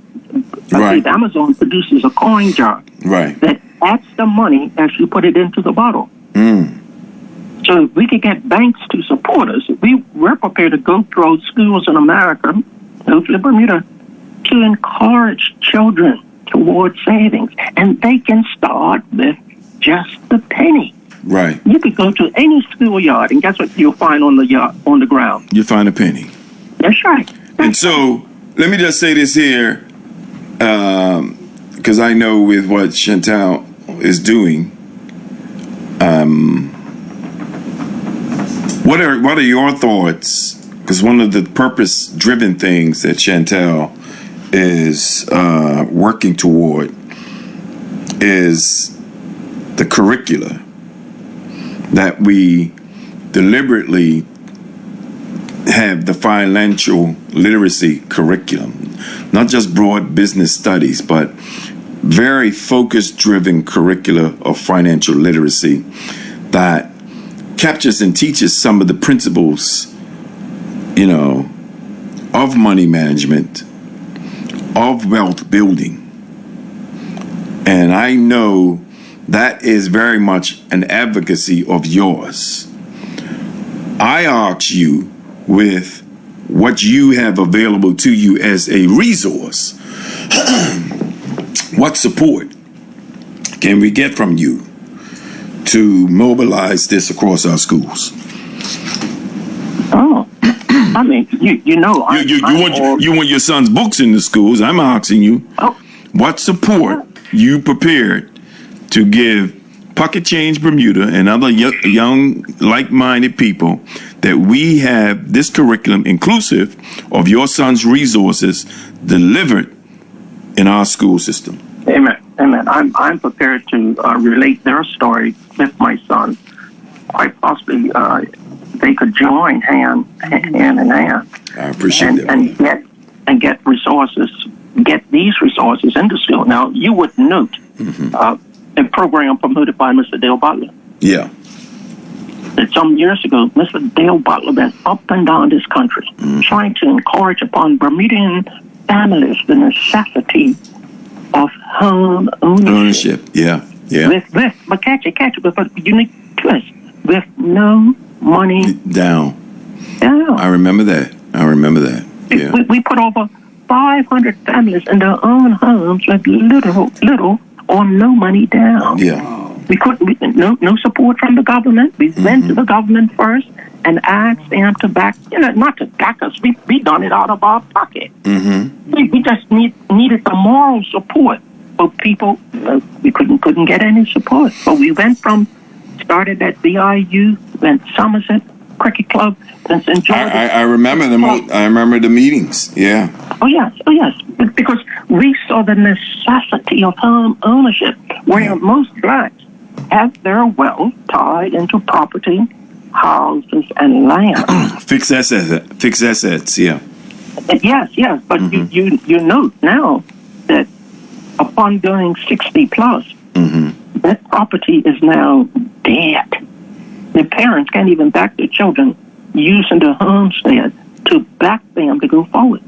I believe Amazon produces a coin jar that adds the money as you put it into the bottle. So if we could get banks to support us, we're prepared to go through schools in America, hopefully Bermuda, to encourage children towards savings. And they can start with just the penny. Right. You could go to any schoolyard, and guess what you'll find on the ground? You find a penny. That's right. And so, let me just say this here, because I know with what Shantel is doing, what are your thoughts? Because one of the purpose-driven things that Shantel is working toward is the curricula that we deliberately have the financial literacy curriculum, not just broad business studies, but very focus-driven curricula of financial literacy that captures and teaches some of the principles, of money management, of wealth building. And I know that is very much an advocacy of yours. I ask you, with what you have available to you as a resource, what support can we get from you to mobilize this across our schools? Oh, I mean, you want your son's books in the schools. I'm asking you, what support you prepared to give Pocket Change Bermuda and other young like-minded people that we have this curriculum inclusive of your son's resources delivered in our school system? Amen. Amen. I'm prepared to relate their story with my son. Quite possibly, they could join hand in hand. I appreciate that. And get resources, get these resources into school. Now, you would note a program promoted by Mr. Dale Butler. Yeah. That some years ago, Mr. Dale Butler went up and down this country trying to encourage upon Bermudian families the necessity of home ownership. Yeah. But catch it, with a unique twist. With no money down. I remember that. Yeah. We put over 500 families in their own homes with little or no money down. Yeah. We couldn't. No support from the government. We went to the government first and asked them to back. Not to back us. We done it out of our pocket. We just needed the moral support for people. We couldn't get any support. But we started at BIU, went Somerset Cricket Club, then St. George. I remember I remember the meetings. Yeah. Oh yes. Because we saw the necessity of home ownership, where most blacks have their wealth tied into property, houses, and land. Fixed assets. Yeah. Yes. But you note now that upon going 60 plus, that property is now dead. The parents can't even back their children using the homestead to back them to go forward.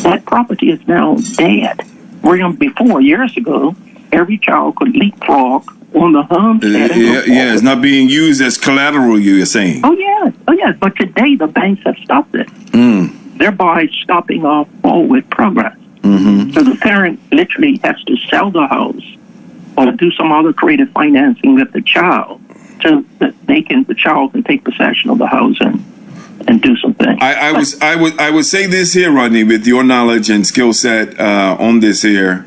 That property is now dead. Where before, years ago, every child could leapfrog on the homestead. It's not being used as collateral, you're saying. Oh, yes. But today, the banks have stopped it, thereby stopping our forward progress. So the parent literally has to sell the house or do some other creative financing with the child so that the child can take possession of the house and do something. I would say this here, Rodney, with your knowledge and skill set on this here,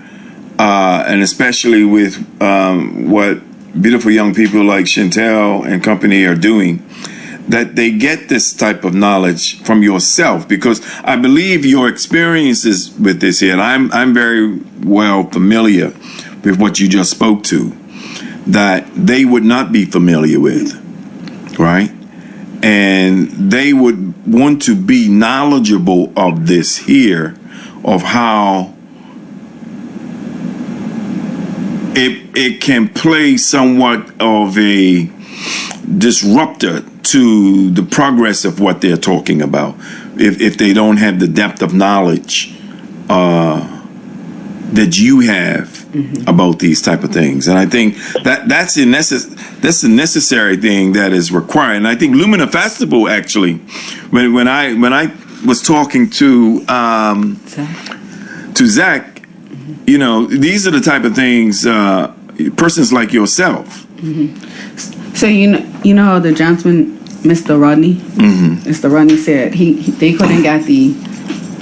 and especially with what beautiful young people like Shantel and company are doing, that they get this type of knowledge from yourself, because I believe your experiences with this here, and I'm very well familiar with what you just spoke to, that they would not be familiar with, right? And they would want to be knowledgeable of this here, of how it can play somewhat of a disruptor to the progress of what they're talking about, if they don't have the depth of knowledge that you have about these type of things. And I think that's a necessary thing that is required. And I think Lumina Festival, actually, when I was talking to Zach, these are the type of things persons like yourself. So you know the gentleman, Mr. Rodney. Mr. Rodney said they couldn't get the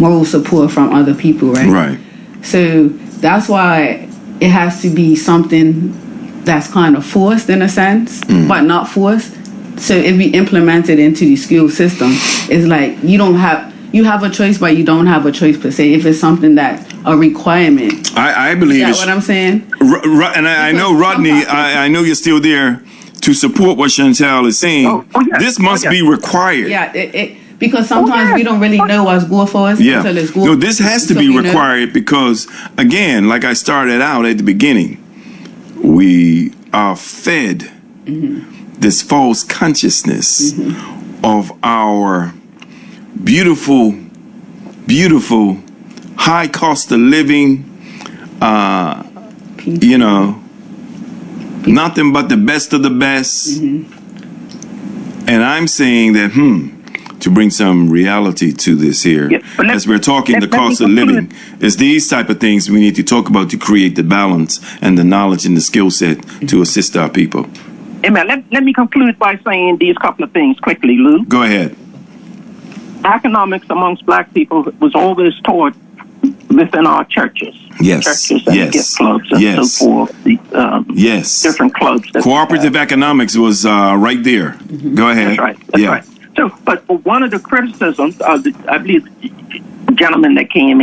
moral support from other people, right? Right. So that's why it has to be something that's kind of forced in a sense, but not forced. So if we implement it into the school system, it's like you have a choice, but you don't have a choice per se. If it's something that's a requirement, I believe. Is that what I'm saying? And I know, Rodney, I know you're still there to support what Shantel is saying. This must be required. Yeah, because sometimes we don't really know what's good for us until it's good. No, this has to be required because, again, like I started out at the beginning, we are fed this false consciousness of our beautiful high cost of living, nothing but the best of the best. And I'm saying that, to bring some reality to this here, as we're talking the cost of living, is these type of things we need to talk about to create the balance and the knowledge and the skill set to assist our people. Amen. Let me conclude by saying these couple of things quickly, Lou. Go ahead. economics amongst black people was always taught within our churches. Yes. Churches and gift clubs and so forth. The, different clubs. Cooperative economics was right there. Mm-hmm. Go ahead. That's right. That's right. So, but one of the criticisms, I believe, the gentleman that came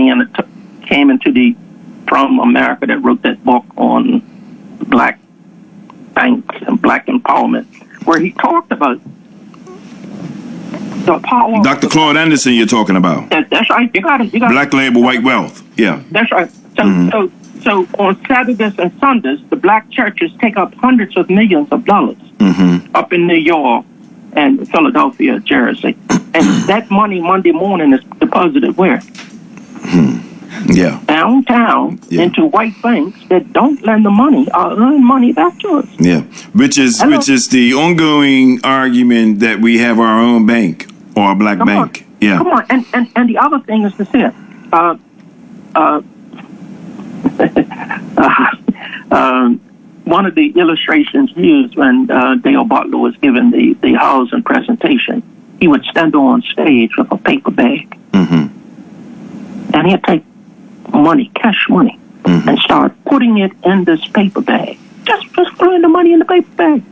from America that wrote that book on black banks and black empowerment, where he talked about the power. Dr. Claude Anderson, you're talking about. That's right. You got it. Black labor, white wealth. Yeah. That's right. So, so on Saturdays and Sundays, the black churches take up hundreds of millions of dollars up in New York and Philadelphia, Jersey, and that money Monday morning is deposited where? Downtown into white banks that don't lend the money or earn money back to us. Yeah, which is the ongoing argument that we have our own bank or a black bank. Yeah. Come on, and the other thing is this here. One of the illustrations used when Dale Butler was giving the housing presentation, he would stand on stage with a paper bag, and he'd take money, cash money, and start putting it in this paper bag. Just throwing the money in the paper bag.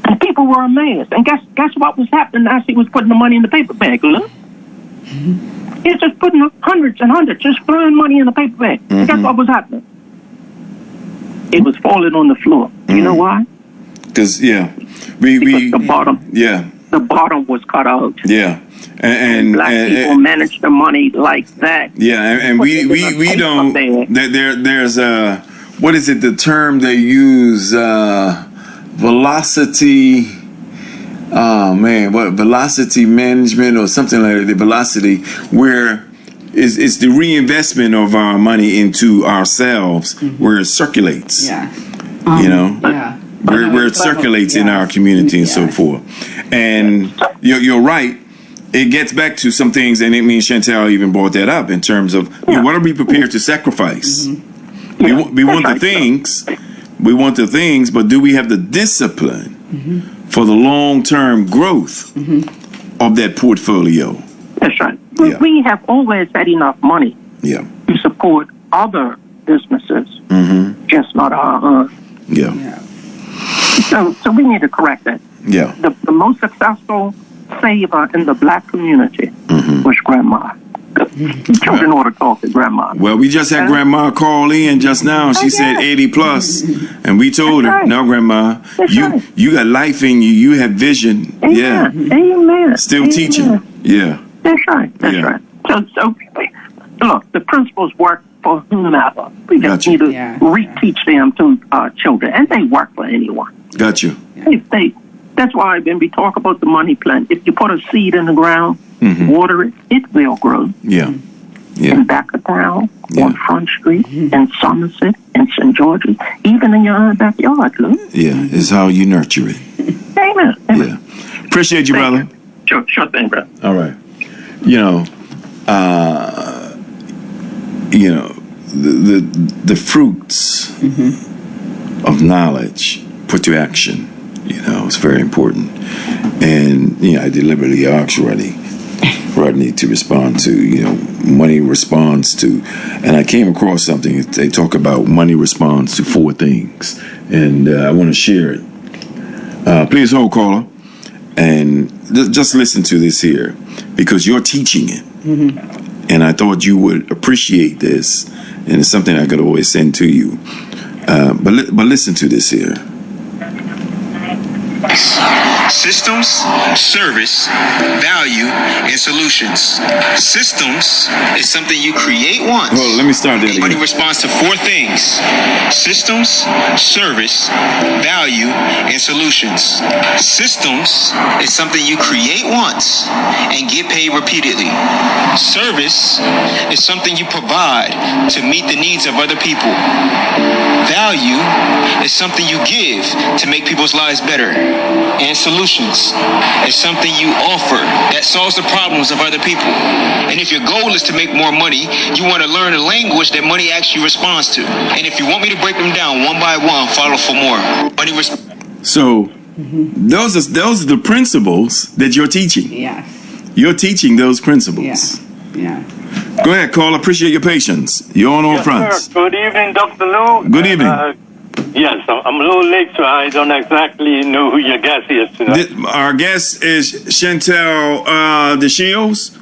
And people were amazed. And guess what was happening as he was putting the money in the paper bag? Look. He was just putting hundreds and hundreds, just throwing money in the paper bag. And guess what was happening? It was falling on the floor. You know why? Because the bottom. Yeah. The bottom was cut out. Yeah. And black people manage the money like that. Yeah, and we don't. There's a, what is it? The term they use, velocity. Oh man, what velocity management or something like that? The velocity, where it's the reinvestment of our money into ourselves, where it circulates. Yeah. Where it circulates in our community and so forth. And you're right. It gets back to some things, and me and Shantel even brought that up in terms of what are we prepared to sacrifice? We want the things, but do we have the discipline for the long-term growth of that portfolio? That's right. We have always had enough money to support other businesses, just not our own. So we need to correct that. Yeah. The most successful saver in the black community was Grandma. Children ought to talk to Grandma. Well, we just had Grandma call in just now. She said 80 plus, and we told her, "No, Grandma, you got life in you. You have vision. Amen. Still teaching. Yeah. That's right. That's right. So look, the principles work for whomever. We just need to reteach them to our children, and they work for anyone. Got you. That's why when we talk about the money plant, if you put a seed in the ground, water it, it will grow. Yeah. In back of town, on Front Street, in Somerset, in St. George's, even in your own backyard, look. Yeah, it's how you nurture it. Amen. Yeah. Appreciate you, brother. Sure thing, brother. All right. The fruits of knowledge put to action. It's very important. And, I deliberately asked Rodney to respond to, money responds to, and I came across something. They talk about money responds to 4 things. And I want to share it. Please hold, caller. And just listen to this here, because you're teaching it. And I thought you would appreciate this. And it's something I could always send to you. But listen to this here. Systems, service, value, and solutions. Systems is something you create once. Well, let me start that Money again. responds to 4 things: systems, service, value, and solutions. Systems is something you create once and get paid repeatedly. Service is something you provide to meet the needs of other people. Value is something you give to make people's lives better. And solutions is something you offer that solves the problems of other people. And if your goal is to make more money, you want to learn a language that money actually responds to. And if you want me to break them down one by one, follow for more. So those are the principles that you're teaching. Yeah. You're teaching those principles. Yeah. Go ahead, Carl. Appreciate your patience. You're on all fronts. Sir. Good evening, Dr. Lou. Good evening. Yes, I'm a little late, so I don't exactly know who your guest is tonight. Our guest is Shantel DeShield.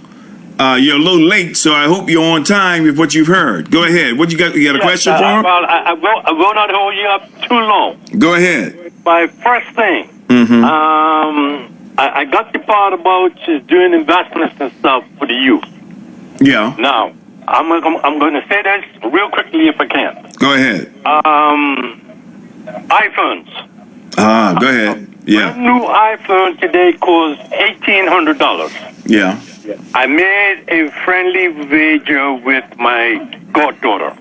You're a little late, so I hope you're on time with what you've heard. Go ahead. What you got? You got a question for him? Well, I will not hold you up too long. Go ahead. My first thing, I got the part about doing investments and stuff for the youth. Yeah. Now, I'm going to say this real quickly if I can. Go ahead. iPhones. Go ahead. Yeah. A new iPhone today costs $1,800. Yeah. I made a friendly wager with my goddaughter.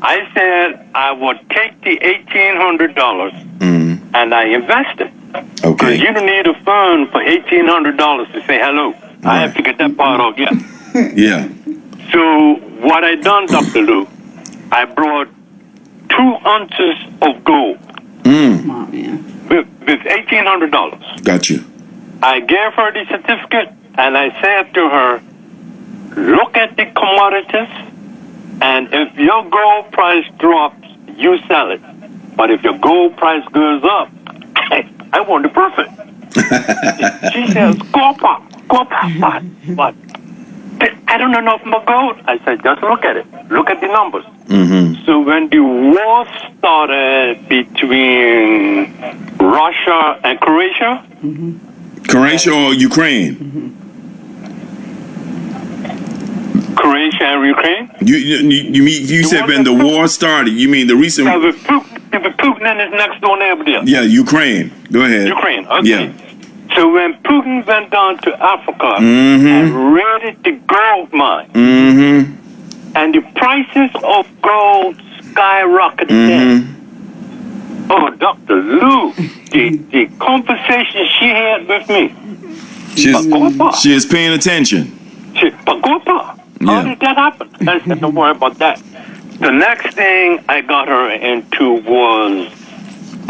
I said I would take the $1,800 and I invested. Okay. Because you don't need a phone for $1,800 to say hello. I have to get that part off yet. Yeah. So what I done, Dr. Lou, I brought 2 ounces of gold Come on, man. with $1,800. Got you. I gave her the certificate and I said to her, look at the commodities, and if your gold price drops, you sell it. But if your gold price goes up, I want the profit. She says, go pop. But I don't know enough about gold. I said, just look at it. Look at the numbers. So when the war started between Russia and Croatia. Croatia or Ukraine? Croatia and Ukraine. You said when the war started. You mean the recent? With Putin and his next door neighbor there. Yeah, Ukraine. Go ahead. Ukraine. Okay. Yeah. So when Putin went down to Africa and raided the gold mine, and the prices of gold skyrocketed. Oh, Dr. Lou, the conversation she had with me. She is paying attention. How did that happen? I said, don't worry about that. The next thing I got her into was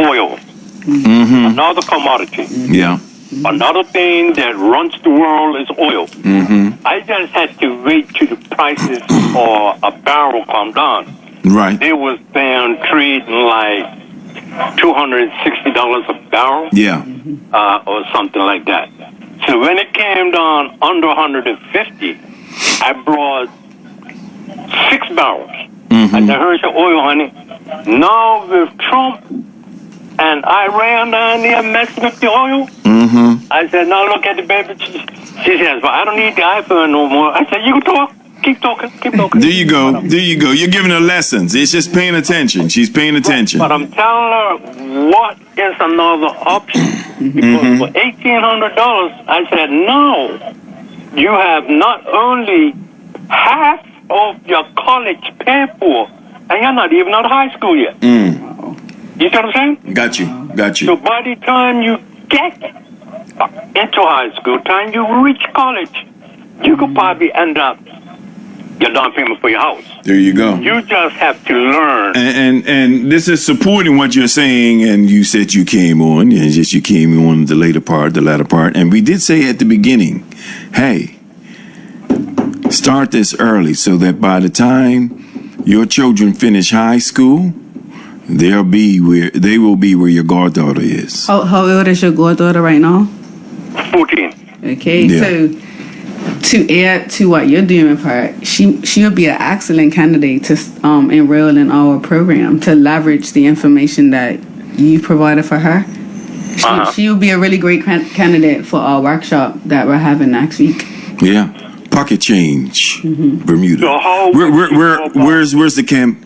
oil. Another commodity. Yeah. Another thing that runs the world is oil. I just had to wait till the prices for a barrel come down. Right. They was down trading like $260 a barrel. Yeah. Or something like that. So when it came down under 150, I brought 6 barrels. I said, here's your oil, honey. Now with Trump and Iran down there messing with the oil, I said, now look at the baby. She says, well, I don't need the iPhone no more. I said, you can talk. Keep talking. There you go. You're giving her lessons. It's just paying attention. She's paying attention. But I'm telling her what is another option. Because for $1,800, I said, no. You have not only half of your college paid for, and you're not even out of high school yet. You see what I'm saying? Got you. So by the time you get into high school, time you reach college, you could probably end up your down payment for your house. There you go. You just have to learn. And this is supporting what you're saying. And you said you came on, and just you came on the latter part. And we did say at the beginning, hey, start this early so that by the time your children finish high school, they will be where your goddaughter is. How old is your goddaughter right now? 14. Okay, Yeah. so to add to what you're doing with her, she'll be an excellent candidate to enroll in our program to leverage the information that you provided for her. She'll be a really great candidate for our workshop that we're having next week. Yeah. Pocket Change, Bermuda. So where's the camp?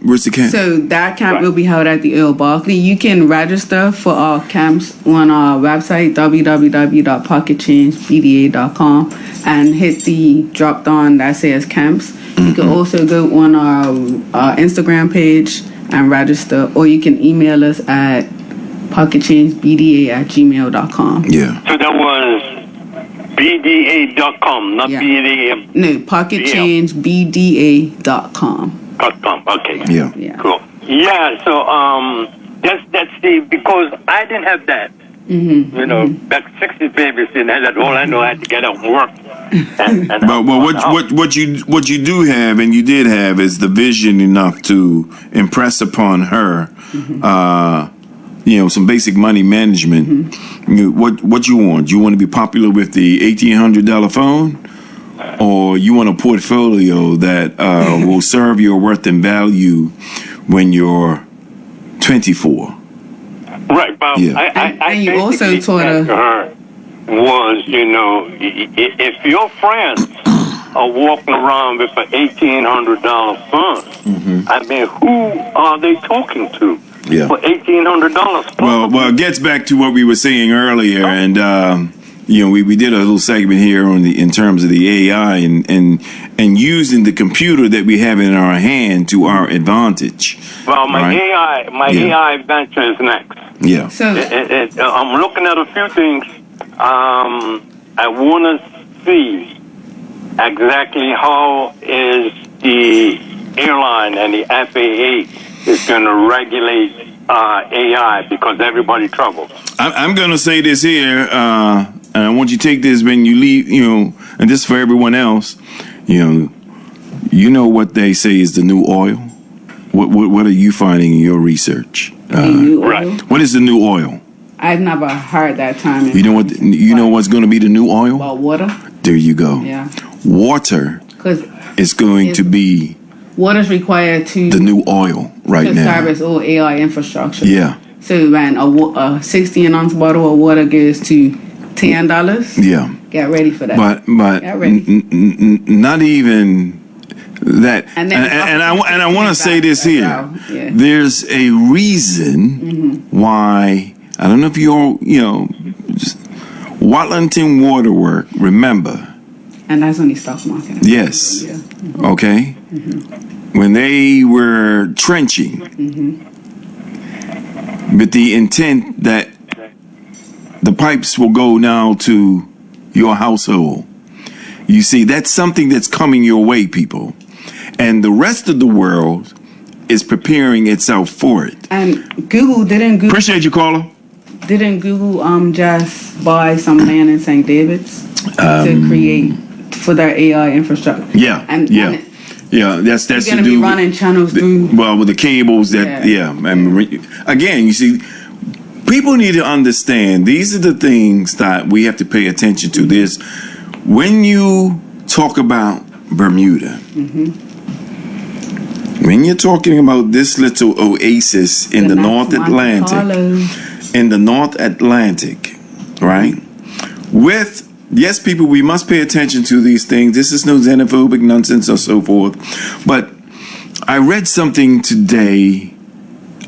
So that camp will be held at the Earl Barkley. You can register for our camps on our website, www.pocketchangebda.com, and hit the drop down that says camps. You can also go on our Instagram page and register, or you can email us at pocketchangebda@gmail.com. Yeah. So that was BDA.com, not BDA. No, pocketchangebda.com. Okay. Yeah. Cool. Yeah. So that's because I didn't have that. You know, back 60 babies didn't have that. All I know, I had to get out and work what you do have, and you did have, is the vision enough to impress upon her, some basic money management. What you want? You want to be popular with the $1,800 phone, or you want a portfolio that will serve your worth and value when you're 24? Right, but I you also taught her was, if your friends are walking around with an $1,800 phone, I mean, who are they talking to for $1,800? Well, it gets back to what we were saying earlier, and we did a little segment here in terms of the AI and using the computer that we have in our hand to our advantage. Well, my AI venture is next. Yeah. So I'm looking at a few things. I want to see exactly how is the airline and the FAA is going to regulate AI, because everybody troubles. I'm going to say this here, and I want you to take this when you leave, and this for everyone else. You know what they say is the new oil. What are you finding in your research? Right. What is the new oil? I've never heard that term. You know what? Know what's going to be the new oil? About water. There you go. Yeah. Water is going to be water's required to the new oil right now. To service all AI infrastructure. Yeah. So when a 16 ounce bottle of water goes to $10, yeah, get ready for that. But not even that. And I want to say this here. Yeah. There's a reason why. I don't know if you're, Watlington Waterwork, remember. And that's on the stock market. Yes. Yeah. Okay. When they were trenching with the intent that the pipes will go now to your household. You see, that's something that's coming your way, people. And the rest of the world is preparing itself for it. And didn't Google... Appreciate you, caller. Didn't Google just buy some land in St. David's to create for their AI infrastructure? Yeah, that's to do. Going to be running channels through. Well, with the cables that and again, you see, people need to understand these are the things that we have to pay attention to. This when you talk about Bermuda. When you're talking about this little oasis in the North Atlantic, right? Yes, people, we must pay attention to these things. This is no xenophobic nonsense or so forth. But I read something today.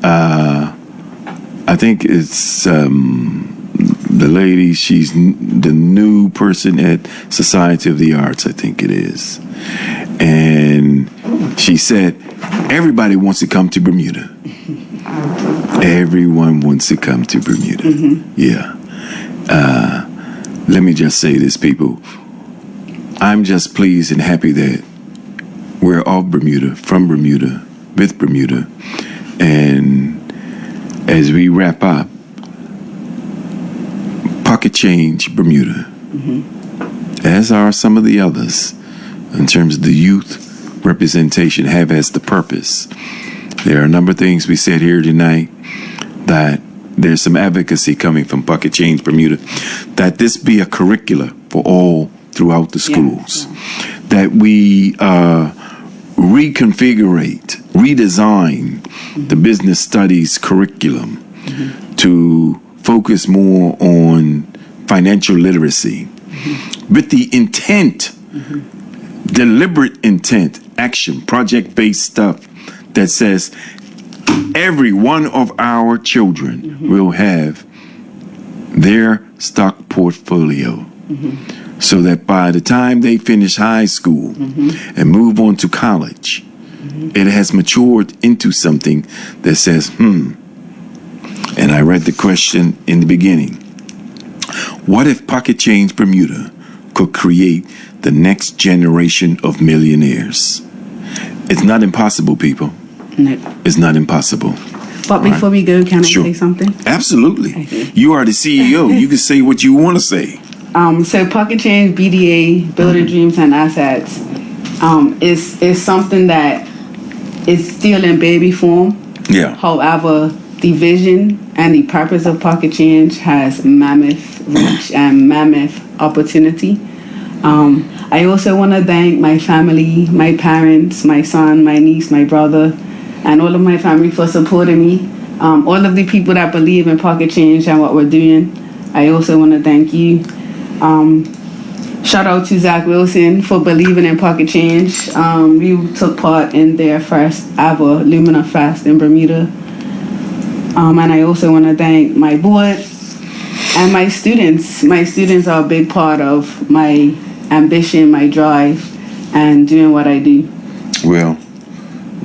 I think it's the lady. She's the new person at Society of the Arts, I think it is. And she said, everybody wants to come to Bermuda. Everyone wants to come to Bermuda. Yeah. Let me just say this, people. I'm just pleased and happy that we're of Bermuda, from Bermuda, with Bermuda. And as we wrap up, Pocket Change Bermuda, as are some of the others, in terms of the youth representation, have as the purpose. There are a number of things we said here tonight that there's some advocacy coming from Pocket Change Bermuda, that this be a curricula for all throughout the schools, that we redesign the business studies curriculum to focus more on financial literacy with the intent, deliberate intent, action, project-based stuff that says every one of our children will have their stock portfolio so that by the time they finish high school and move on to college, it has matured into something that says, and I read the question in the beginning, what if Pocket Change Bermuda could create the next generation of millionaires? It's not impossible, people. No. It's not impossible. But before we go, can I say something? Absolutely. You are the CEO. You can say what you want to say. So Pocket Change BDA, Building Dreams and Assets, is something that is still in baby form. Yeah. However, the vision and the purpose of Pocket Change has mammoth reach and mammoth opportunity. I also want to thank my family, my parents, my son, my niece, my brother, and all of my family for supporting me. All of the people that believe in Pocket Change and what we're doing, I also want to thank you. Shout out to Zach Wilson for believing in Pocket Change. We took part in their first ever Lumina Fest in Bermuda. And I also want to thank my board and my students. My students are a big part of my ambition, my drive, and doing what I do. Well,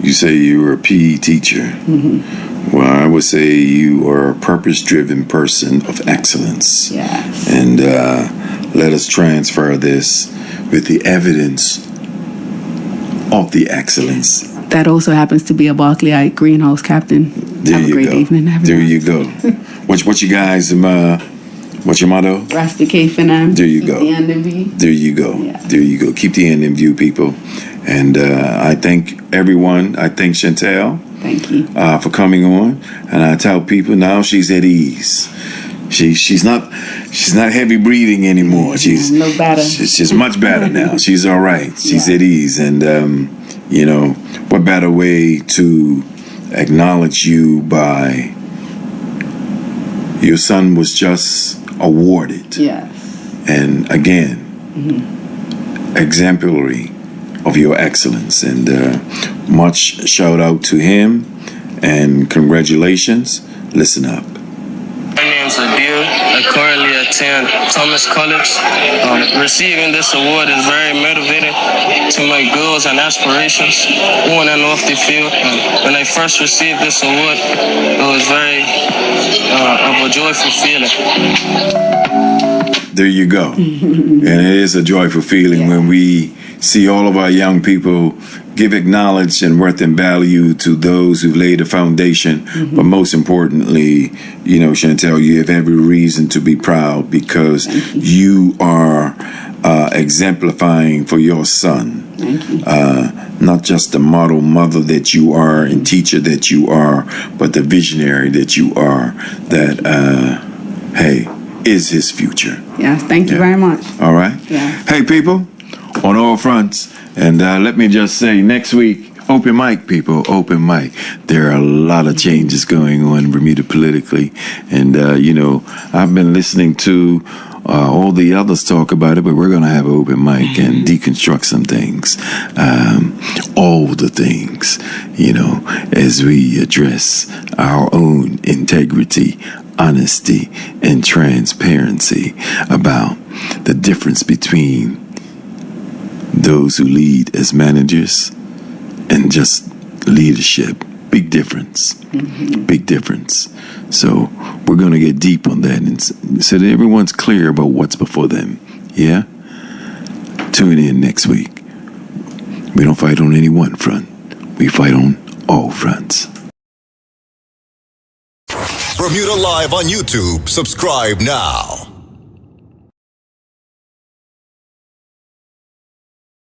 you say you were a PE teacher. Mm-hmm. Well, I would say you are a purpose-driven person of excellence. Yes. And let us transfer this with the evidence of the excellence. That also happens to be a Barclayite greenhouse captain. There Have you a great go. evening, everyone. There you go. What you guys, what's your motto? Rusticate for them. There you Keep go. the end in view. There you go. Yeah. There you go. Keep the end in view, people. And I thank everyone. I thank Shantel. Thank you. For coming on. And I tell people now she's at ease. She's not heavy breathing anymore. She's no better. She's much better now. She's all right. She's at ease. And you know, what better way to acknowledge you by your son was just awarded. Yes. And again, exemplary of your excellence. And much shout out to him and congratulations. Listen up. My name's Adil. I currently attend Thomas College. Receiving this award is very motivating to my goals and aspirations on and off the field. When I first received this award, it was very of a joyful feeling. There you go. And it is a joyful feeling when we see all of our young people give acknowledge and worth and value to those who've laid a foundation. But most importantly, you know, Shantel, you have every reason to be proud because you are exemplifying for your son. Not just the model mother that you are and teacher that you are, but the visionary that you are that, hey, is his future. Yes, thank you very much. All right? Yeah. Hey, people, on all fronts. And let me just say, next week, open mic, people, open mic. There are a lot of changes going on in Bermuda politically. And, you know, I've been listening to all the others talk about it, but we're going to have an open mic and deconstruct some things. All the things, you know, as we address our own integrity, honesty, and transparency about the difference between those who lead as managers and just leadership. Big difference. Big difference. So we're going to get deep on that and so that everyone's clear about what's before them. Yeah? Tune in next week. We don't fight on any one front. We fight on all fronts. Bermuda Live on YouTube. Subscribe now.